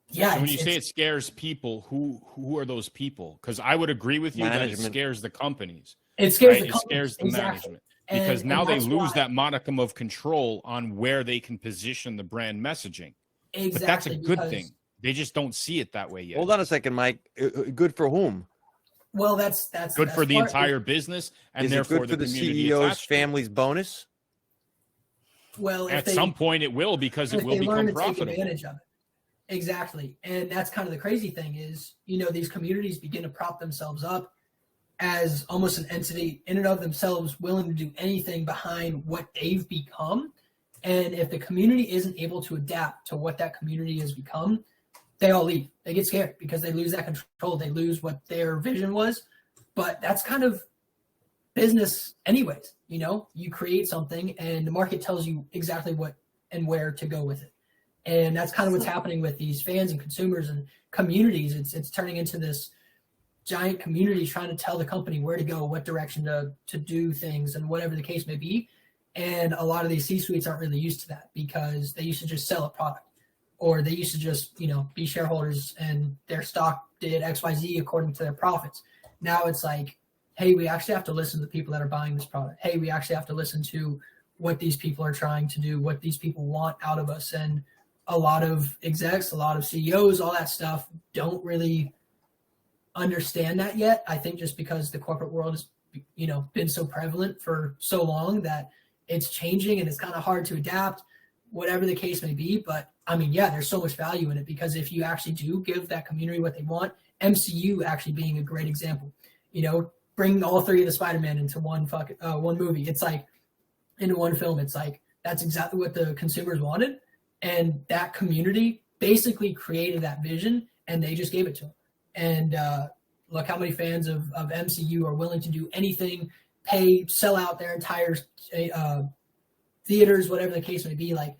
yeah. So when you say it scares people, who are those people? Because I would agree with you that it Management. scares the companies. it scares Right? the It scares the exactly. management. Because And now they that's lose why. that modicum of control on where they can position the brand messaging. Exactly, But that's a good because- thing. They just don't see it that way yet. Hold on a second, Mike. Good for whom? Well, that's Good for the part- entire business, and Is it therefore good for the community CEO's attached to it. family's bonus? Well, At some point, it will, because it if will they learn become to take profitable. advantage of it. Exactly. And that's kind of the crazy thing is, these communities begin to prop themselves up as almost an entity in and of themselves, willing to do anything behind what they've become. And if the community isn't able to adapt to what that community has become, they all leave. They get scared because they lose that control. They lose what their vision was. But that's kind of business anyways. You create something and the market tells you exactly what and where to go with it. And that's kind of what's happening with these fans and consumers and communities. It's turning into this giant community trying to tell the company where to go, what direction to do things, and whatever the case may be. And a lot of these C-suites aren't really used to that, because they used to just sell a product, or they used to just, be shareholders and their stock did XYZ according to their profits. Now it's like, hey, we actually have to listen to the people that are buying this product. Hey, we actually have to listen to what these people are trying to do, what these people want out of us. And a lot of execs, a lot of CEOs, all that stuff don't really understand that yet. I think just because the corporate world has, been so prevalent for so long that it's changing and it's kind of hard to adapt, whatever the case may be. But I mean, yeah, there's so much value in it, because if you actually do give that community what they want, MCU actually being a great example, bring all three of the Spider-Man into one movie. It's like, into one film, it's like, that's exactly what the consumers wanted. And that community basically created that vision, and they just gave it to them. And look how many fans of MCU are willing to do anything, pay, sell out their entire theaters, whatever the case may be. Like,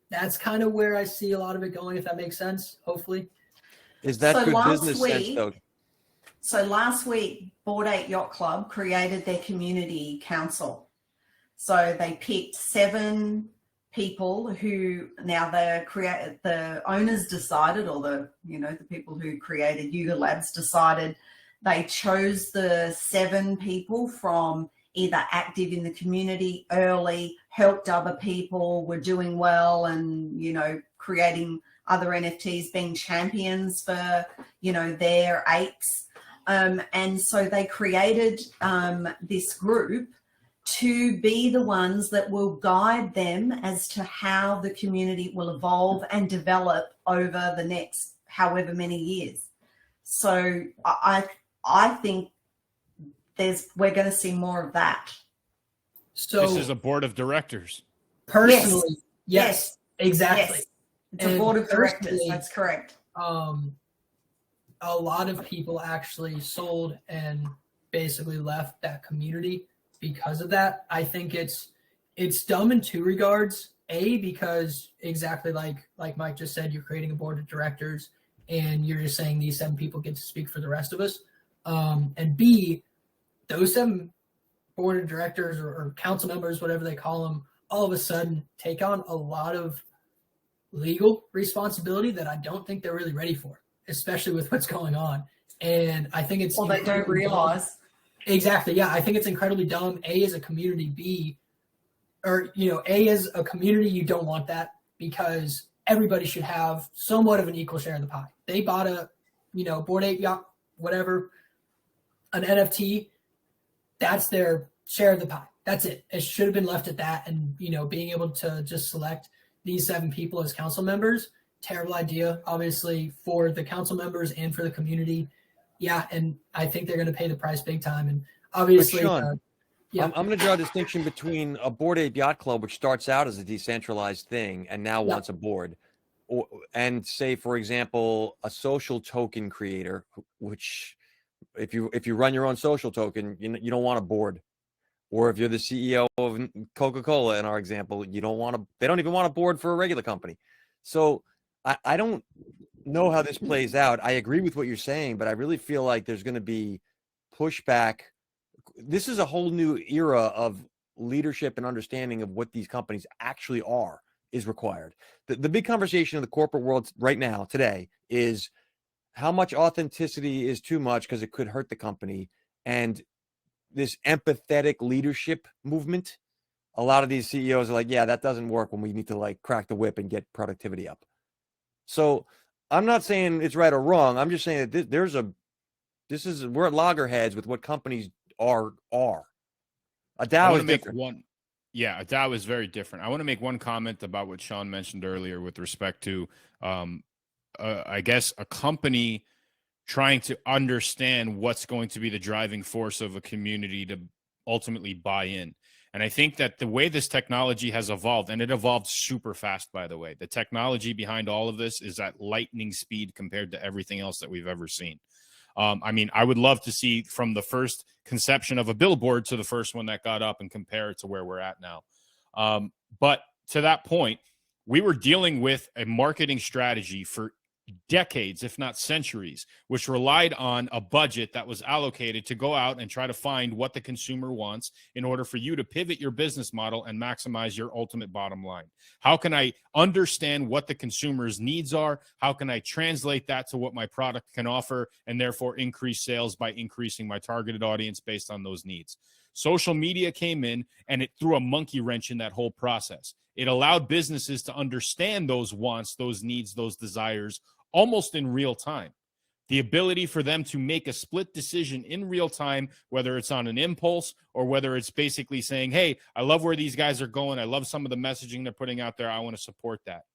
that's kind of where I see a lot of it going, if that makes sense, hopefully. Is that So good last business sense, week- though? So last week, Board 8 Yacht Club created their community council. So they picked 7 people who, now the owners decided, or the people who created YUGA Labs decided, they chose the 7 people from either active in the community early, helped other people, were doing well, and creating other NFTs, being champions for their 8s. And so they created this group to be the ones that will guide them as to how the community will evolve and develop over the next however many years. So I think we're going to see more of that. So This is a board of directors. personally, yes, exactly. Yes. It's a And board of directors. personally, That's correct. A lot of people actually sold and basically left that community because of that. I think it's dumb in 2 regards, Because exactly like Mike just said, you're creating a board of directors and you're just saying these 7 people get to speak for the rest of us. And B, those 7 board of directors or council members, whatever they call them, all of a sudden take on a lot of legal responsibility that I don't think they're really ready for, especially with what's going on. And I think it's they don't realize. Exactly. Yeah. I think it's incredibly dumb. A, as a community, B, or, A, as a community, you don't want that because everybody should have somewhat of an equal share of the pie. They bought a, Bored Ape Yacht, whatever, an NFT. That's their share of the pie. That's it. It should have been left at that. And, being able to just select these 7 people as council members, terrible idea, obviously, for the council members and for the community. Yeah, and I think they're going to pay the price big time. And obviously, Sean, I'm going to draw a distinction between a Bored Ape Yacht Club, which starts out as a decentralized thing and now wants a board, and say, for example, a social token creator, which if you run your own social token, you don't want a board. Or if you're the CEO of Coca-Cola, in our example, they don't even want a board for a regular company. So I don't know how this plays out. I agree with what you're saying, but I really feel like there's going to be pushback. This is a whole new era of leadership and understanding of what these companies actually are is required. The big conversation in the corporate world right now, today, is how much authenticity is too much because it could hurt the company. And this empathetic leadership movement, a lot of these CEOs are like, yeah, that doesn't work when we need to crack the whip and get productivity up. So I'm not saying it's right or wrong. I'm just saying that we're at loggerheads with what companies are. A DAO is different. A DAO is very different. I want to make one comment about what Sean mentioned earlier with respect to, I guess, a company trying to understand what's going to be the driving force of a community to ultimately buy in. And I think that the way this technology has evolved, and it evolved super fast, by the way, the technology behind all of this is at lightning speed compared to everything else that we've ever seen. I would love to see from the first conception of a billboard to the first one that got up and compare it to where we're at now. But to that point, we were dealing with a marketing strategy for decades, if not centuries, which relied on a budget that was allocated to go out and try to find what the consumer wants in order for you to pivot your business model and maximize your ultimate bottom line. How can I understand what the consumer's needs are? How can I translate that to what my product can offer and therefore increase sales by increasing my targeted audience based on those needs? Social media came in and it threw a monkey wrench in that whole process. It allowed businesses to understand those wants, those needs, those desires almost in real time. The ability for them to make a split decision in real time, whether it's on an impulse or whether it's basically saying, hey, I love where these guys are going. I love some of the messaging they're putting out there. I want to support that.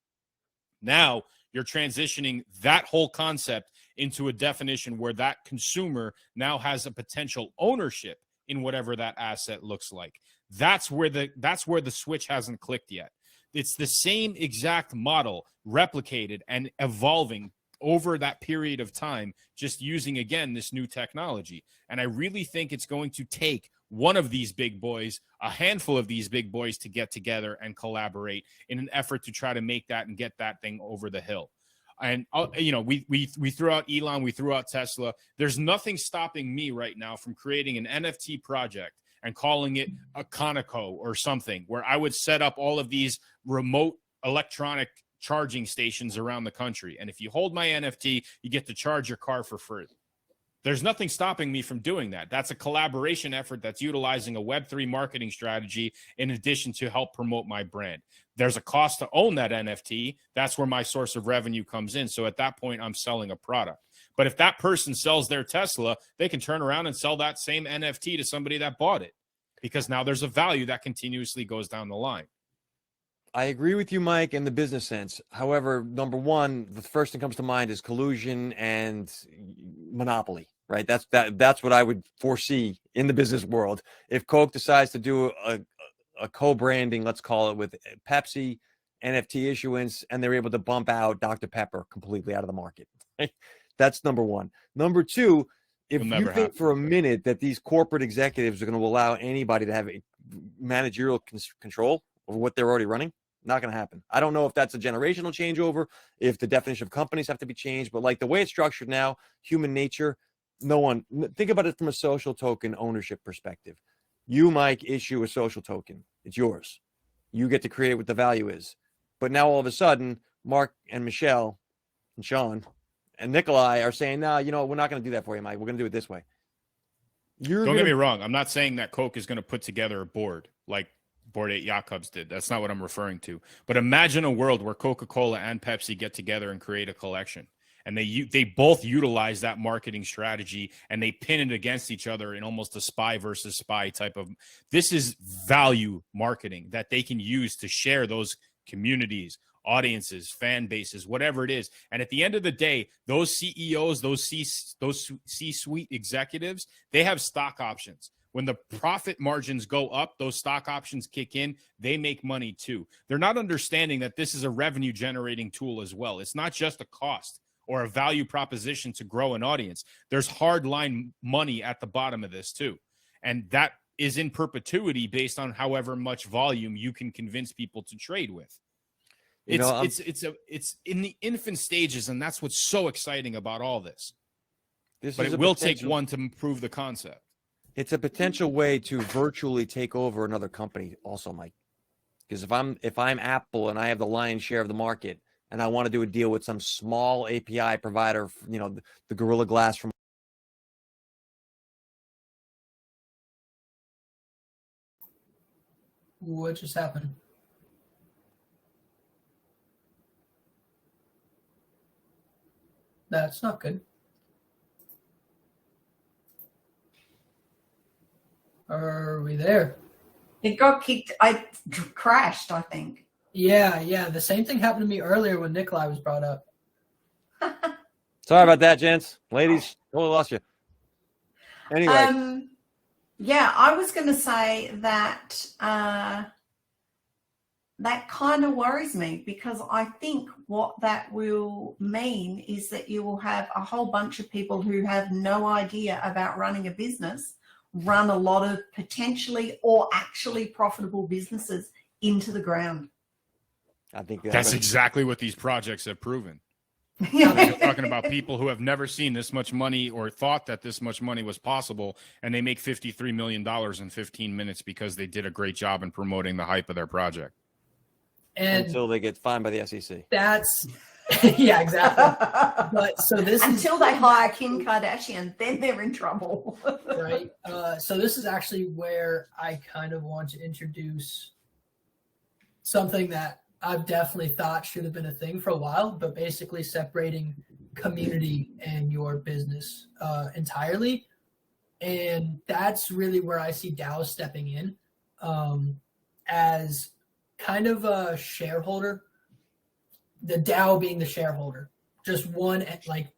Now you're transitioning that whole concept into a definition where that consumer now has a potential ownership in whatever that asset looks like. That's where the switch hasn't clicked yet. It's the same exact model replicated and evolving over that period of time, just using, again, this new technology. And I really think it's going to take one of these big boys, a handful of these big boys, to get together and collaborate in an effort to try to make that and get that thing over the hill. And, we threw out Elon, we threw out Tesla. There's nothing stopping me right now from creating an NFT project and calling it a Conoco or something, where I would set up all of these remote electronic charging stations around the country. And if you hold my NFT, you get to charge your car for free. There's nothing stopping me from doing that. That's a collaboration effort that's utilizing a Web3 marketing strategy in addition to help promote my brand. There's a cost to own that NFT. That's where my source of revenue comes in. So at that point, I'm selling a product. But if that person sells their Tesla, they can turn around and sell that same NFT to somebody that bought it, because now there's a value that continuously goes down the line. I agree with you, Mike, in the business sense. However, number one, the first thing comes to mind is collusion and monopoly, right? That's what I would foresee in the business world. If Coke decides to do a co-branding, let's call it, with Pepsi, NFT issuance, and they're able to bump out Dr. Pepper completely out of the market. Right? That's number one. Number two, if you think for a minute that these corporate executives are going to allow anybody to have a managerial control over what they're already running, Not going to happen. I don't know if that's a generational changeover, if the definition of companies have to be changed, but like the way it's structured now, human nature, think about it from a social token ownership perspective. You, Mike, issue a social token. It's yours. You get to create what the value is. But now all of a sudden, Mark and Michelle and Sean and Nikolai are saying, no, we're not going to do that for you, Mike. We're going to do it this way. Don't get me wrong. I'm not saying that Coke is going to put together a board like Bored Ape Yacht Clubs did. That's not what I'm referring to. But imagine a world where Coca-Cola and Pepsi get together and create a collection. And they both utilize that marketing strategy and they pin it against each other in almost a spy versus spy type of. This is value marketing that they can use to share those communities, audiences, fan bases, whatever it is. And at the end of the day, those CEOs, those C-suite executives, they have stock options. When the profit margins go up, those stock options kick in, they make money too. They're not understanding that this is a revenue generating tool as well. It's not just a cost or a value proposition to grow an audience. There's hard line money at the bottom of this too. And that is in perpetuity based on however much volume you can convince people to trade with. It's in the infant stages, and that's what's so exciting about all this. But it will take one to prove the concept. It's a potential way to virtually take over another company also, Mike. Because if I'm Apple and I have the lion's share of the market and I want to do a deal with some small API provider, the Gorilla Glass from. What just happened? That's not good. Are we there? It got kicked. I crashed, I think. Yeah. The same thing happened to me earlier when Nikolai was brought up. Sorry about that, gents. Ladies, totally lost you. Anyway. Yeah, I was going to say that that kind of worries me, because I think what that will mean is that you will have a whole bunch of people who have no idea about running a business run a lot of potentially or actually profitable businesses into the ground. I think that's exactly what these projects have proven. You're talking about people who have never seen this much money or thought that this much money was possible, and they make $53 million in 15 minutes because they did a great job in promoting the hype of their project. And until they get fined by the SEC. That's yeah, exactly. But so this until they hire Kim Kardashian, then they're in trouble. Right. So this is actually where I kind of want to introduce something that I've definitely thought should have been a thing for a while, but basically separating community and your business entirely. And that's really where I see DAOs stepping in as kind of a shareholder, the DAO being the shareholder, just one, like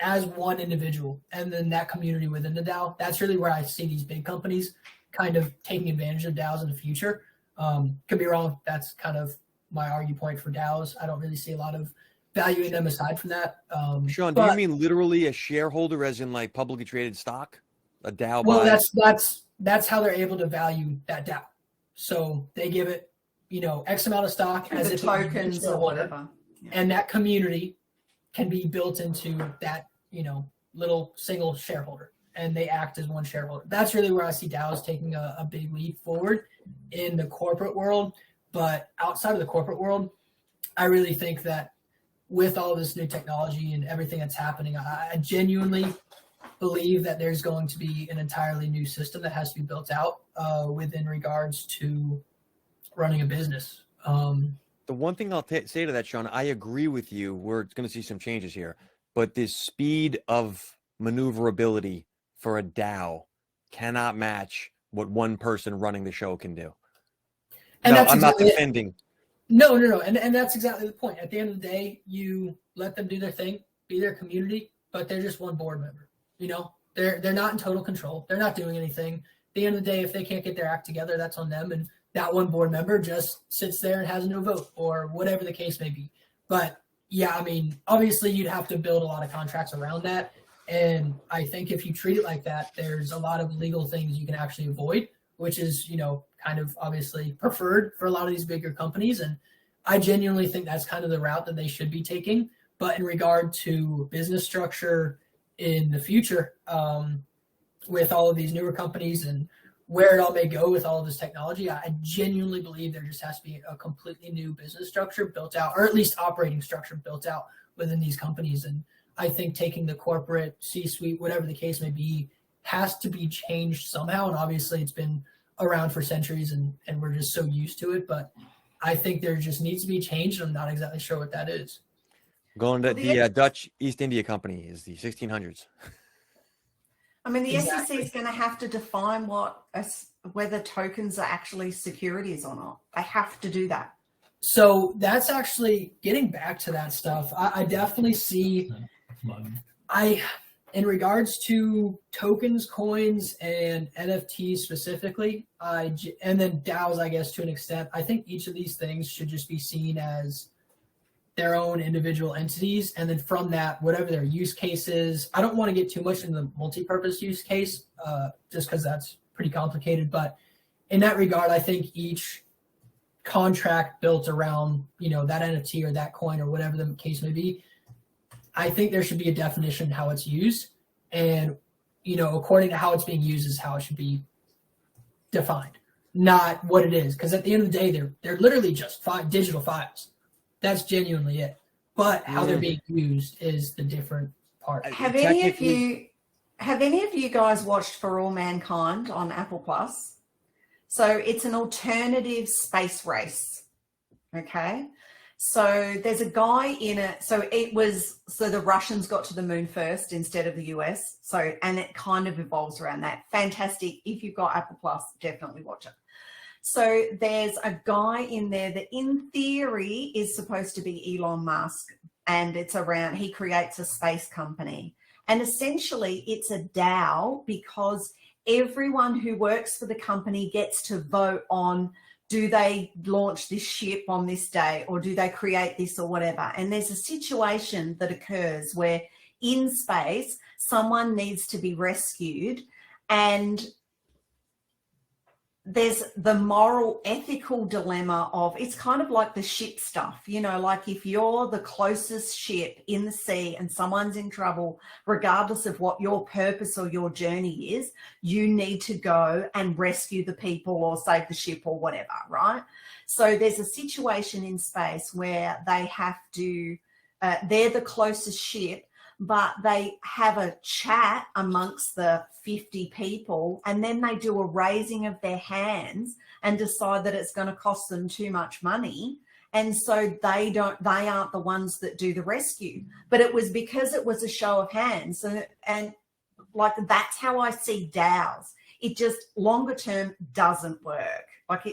as one individual, and then that community within the DAO. That's really where I see these big companies kind of taking advantage of DAOs in the future. Could be wrong. That's kind of my argue point for DAOs. I don't really see a lot of value in them aside from that. Sean, do you mean literally a shareholder, as in like publicly traded stock? A DAO? Well, that's how they're able to value that DAO. So they give it, X amount of stock as if tokens or whatever. Yeah. And that community can be built into that, little single shareholder, and they act as one shareholder. That's really where I see DAOs taking a big leap forward in the corporate world. But outside of the corporate world, I really think that with all this new technology and everything that's happening, I genuinely believe that there's going to be an entirely new system that has to be built out within regards to running a business. The one thing I'll say to that, Sean, I agree with you. We're going to see some changes here, but this speed of maneuverability for a DAO cannot match what one person running the show can do. And no, that's I'm exactly not defending. No. And that's exactly the point. At the end of the day, you let them do their thing, be their community, but they're just one board member. They're not in total control. They're not doing anything. At the end of the day, if they can't get their act together, that's on them. And that one board member just sits there and has no vote, or whatever the case may be. But yeah, obviously you'd have to build a lot of contracts around that. And I think if you treat it like that, there's a lot of legal things you can actually avoid, which is, kind of obviously preferred for a lot of these bigger companies. And I genuinely think that's kind of the route that they should be taking. But in regard to business structure in the future, with all of these newer companies and where it all may go with all of this technology, I genuinely believe there just has to be a completely new business structure built out, or at least operating structure built out within these companies. And I think taking the corporate C-suite, whatever the case may be, has to be changed somehow. And obviously it's been around for centuries and we're just so used to it. But I think there just needs to be change. And I'm not exactly sure what that is. Going to the Dutch East India Company is the 1600s. I mean, the Exactly. SEC is going to have to define whether tokens are actually securities or not. They have to do that. So that's actually getting back to that stuff. I definitely see, in regards to tokens, coins, and NFTs specifically, and then DAOs, I guess, to an extent, I think each of these things should just be seen as their own individual entities. And then from that, whatever their use case is, I don't want to get too much into the multi-purpose use case, just because that's pretty complicated. But in that regard, I think each contract built around, that NFT or that coin or whatever the case may be, I think there should be a definition how it's used. And, according to how it's being used is how it should be defined, not what it is. Because at the end of the day, they're literally just digital files. That's genuinely it. But how they're being used is the different part. Have any of you guys watched For All Mankind on Apple Plus? So it's an alternative space race. Okay. So there's a guy in it. So the Russians got to the moon first instead of the US. And it kind of evolves around that. Fantastic. If you've got Apple Plus, definitely watch it. So there's a guy in there that in theory is supposed to be Elon Musk, and he creates a space company. And essentially it's a DAO because everyone who works for the company gets to vote on, do they launch this ship on this day, or do they create this or whatever? And there's a situation that occurs where in space, someone needs to be rescued, and there's the moral, ethical dilemma of, it's kind of like the ship stuff, like if you're the closest ship in the sea and someone's in trouble, regardless of what your purpose or your journey is, you need to go and rescue the people or save the ship or whatever, right? So there's a situation in space where they have to, they're the closest ship, but they have a chat amongst the 50 people, and then they do a raising of their hands and decide that it's going to cost them too much money. And so they aren't the ones that do the rescue, but it was because it was a show of hands. And like, that's how I see DAOs. It just longer term doesn't work. Like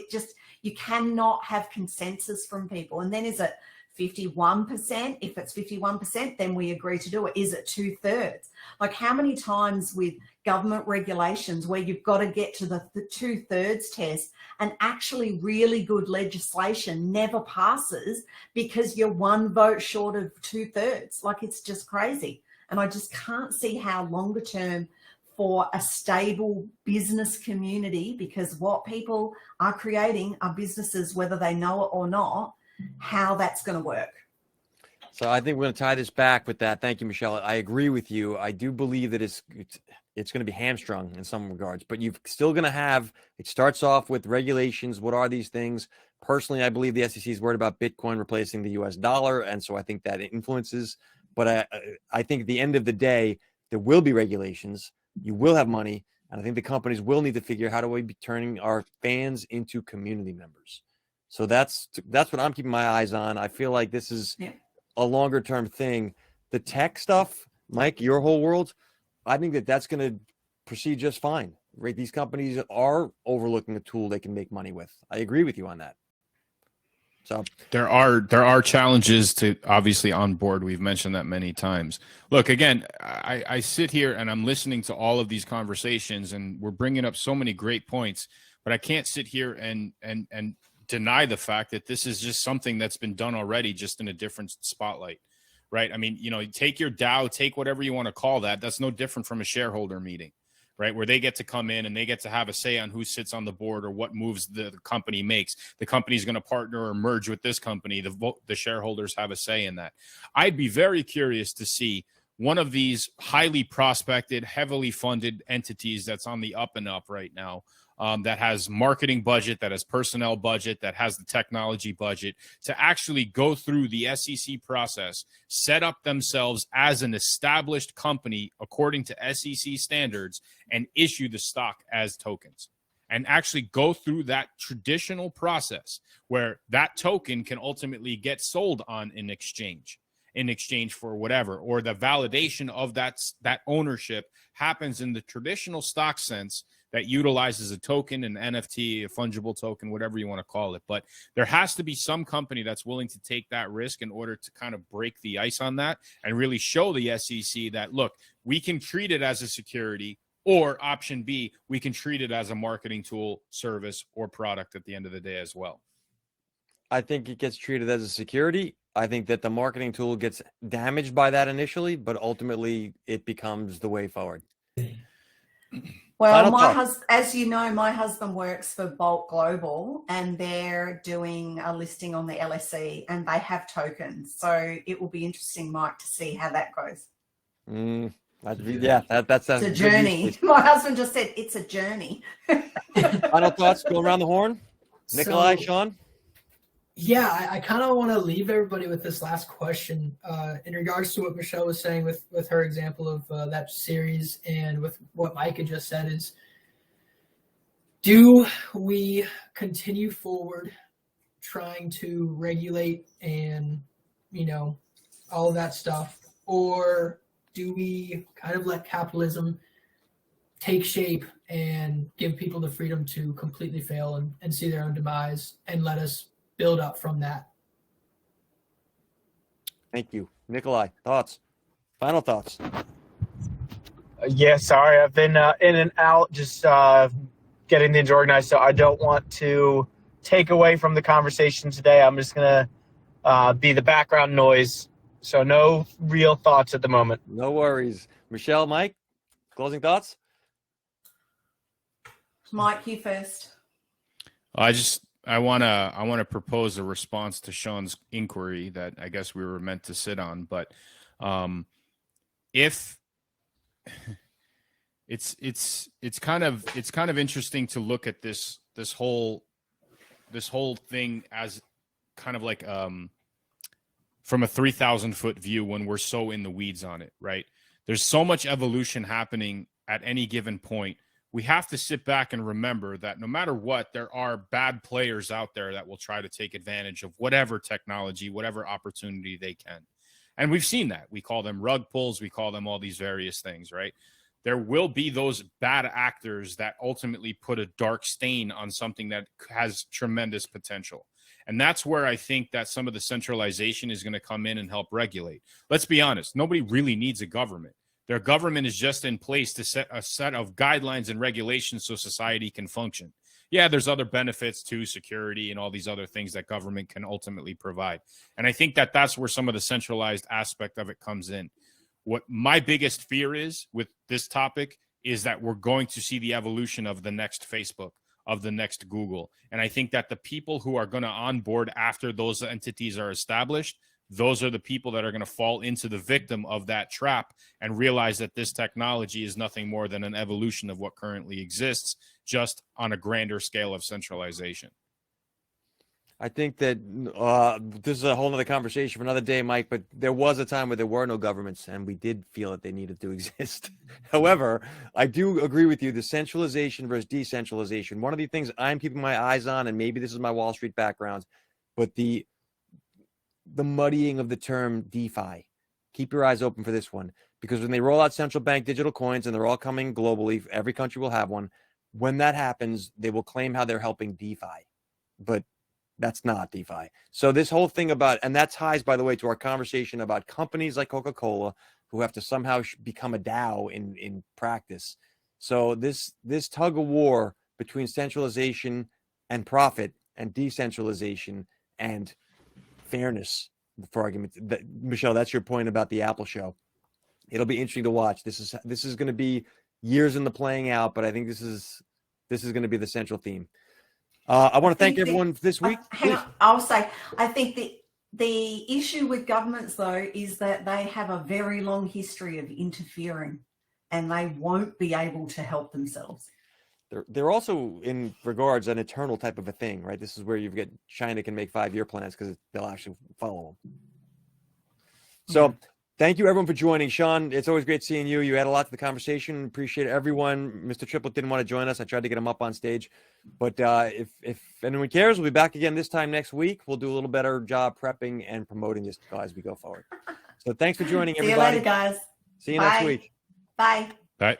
you cannot have consensus from people. And then is it 51%? If it's 51%, then we agree to do it. Is it 2/3? Like, how many times with government regulations where you've got to get to the 2/3 test, and actually really good legislation never passes because you're one vote short of 2/3? Like, it's just crazy. And I just can't see how longer term for a stable business community, because what people are creating are businesses, whether they know it or not, how that's going to work. So I think we're going to tie this back with that. Thank you, Michelle. I agree with you. I do believe that it's going to be hamstrung in some regards, but you're still going to have, it starts off with regulations. What are these things? Personally, I believe the SEC is worried about Bitcoin replacing the US dollar. And so I think that influences, but I think at the end of the day, there will be regulations. You will have money. And I think the companies will need to figure out, how do we be turning our fans into community members? So that's what I'm keeping my eyes on. I feel like this is a longer term thing. The tech stuff, Mike, your whole world, I think that's going to proceed just fine. Right? These companies are overlooking a tool they can make money with. I agree with you on that. So there are challenges to obviously on board. We've mentioned that many times. Look, again, I sit here and I'm listening to all of these conversations, and we're bringing up so many great points, but I can't sit here and deny the fact that this is just something that's been done already, just in a different spotlight, right? I mean, take your DAO, take whatever you want to call that. That's no different from a shareholder meeting, right? Where they get to come in and they get to have a say on who sits on the board or what moves the company makes. The company's going to partner or merge with this company. The shareholders have a say in that. I'd be very curious to see one of these highly prospected, heavily funded entities that's on the up and up right now, that has marketing budget, that has personnel budget, that has the technology budget, to actually go through the SEC process, set up themselves as an established company according to SEC standards, and issue the stock as tokens. And actually go through that traditional process where that token can ultimately get sold on an exchange in exchange for whatever, or the validation of that ownership happens in the traditional stock sense that utilizes a token, an NFT, a fungible token, whatever you want to call it. But there has to be some company that's willing to take that risk in order to kind of break the ice on that and really show the SEC that, look, we can treat it as a security, or option B, we can treat it as a marketing tool, service, or product at the end of the day as well. I think it gets treated as a security. I think that the marketing tool gets damaged by that initially, but ultimately it becomes the way forward. Well, as you know, my husband works for Bolt Global, and they're doing a listing on the LSE, and they have tokens. So it will be interesting, Mike, to see how that goes. That's a journey. My husband just said it's a journey. Final thoughts, go around the horn. Nikolai, Sean? Yeah, I kind of want to leave everybody with this last question in regards to what Michelle was saying with her example of that series, and with what Mike had just said is, do we continue forward trying to regulate and, all of that stuff, or do we kind of let capitalism take shape and give people the freedom to completely fail and see their own demise, and let us build up from that? Thank you. Nikolai, thoughts? Final thoughts? Yeah, sorry. I've been in and out, just getting things organized, so I don't want to take away from the conversation today. I'm just going to be the background noise, so no real thoughts at the moment. No worries. Michelle, Mike, closing thoughts? Mike, you first. I want to propose a response to Sean's inquiry that I guess we were meant to sit on, but if it's kind of interesting to look at this whole thing as kind of like from a 3,000-foot view when we're so in the weeds on it, right? There's so much evolution happening at any given point. We have to sit back and remember that no matter what, there are bad players out there that will try to take advantage of whatever technology, whatever opportunity they can. And we've seen that. We call them rug pulls. We call them all these various things, right? There will be those bad actors that ultimately put a dark stain on something that has tremendous potential. And that's where I think that some of the centralization is going to come in and help regulate. Let's be honest. Nobody really needs a government. Their government is just in place to set a set of guidelines and regulations so society can function. Yeah, there's other benefits to security and all these other things that government can ultimately provide. And I think that that's where some of the centralized aspect of it comes in. What my biggest fear is with this topic is that we're going to see the evolution of the next Facebook, of the next Google. And I think that the people who are going to onboard after those entities are established, those are the people that are going to fall into the victim of that trap and realize that this technology is nothing more than an evolution of what currently exists, just on a grander scale of centralization. I think that this is a whole other conversation for another day, Mike, but there was a time where there were no governments and we did feel that they needed to exist. However, I do agree with you, the centralization versus decentralization. One of the things I'm keeping my eyes on, and maybe this is my Wall Street background, but the muddying of the term DeFi. Keep your eyes open for this one, because when they roll out central bank digital coins, and they're all coming globally, every country will have one. When that happens, they will claim how they're helping DeFi, but that's not DeFi. So this whole thing about, and that ties, by the way, to our conversation about companies like Coca-Cola who have to somehow become a DAO in practice. So this tug of war between centralization and profit and decentralization and fairness, for argument, Michelle, that's your point about the Apple show. It'll be interesting to watch. This is going to be years in the playing out, but I think this is going to be the central theme. I want to thank everyone this week. Hang on, I'll say, I think the issue with governments, though, is that they have a very long history of interfering, and they won't be able to help themselves. They're also, in regards, an eternal type of a thing, right? This is where you get China can make 5-year plans because they'll actually follow them. So thank you, everyone, for joining. Sean, it's always great seeing you. You add a lot to the conversation. Appreciate everyone. Mr. Triplett didn't want to join us. I tried to get him up on stage. But if anyone cares, we'll be back again this time next week. We'll do a little better job prepping and promoting this as we go forward. So thanks for joining, everybody. See you later, guys. See you next week. Bye. Bye.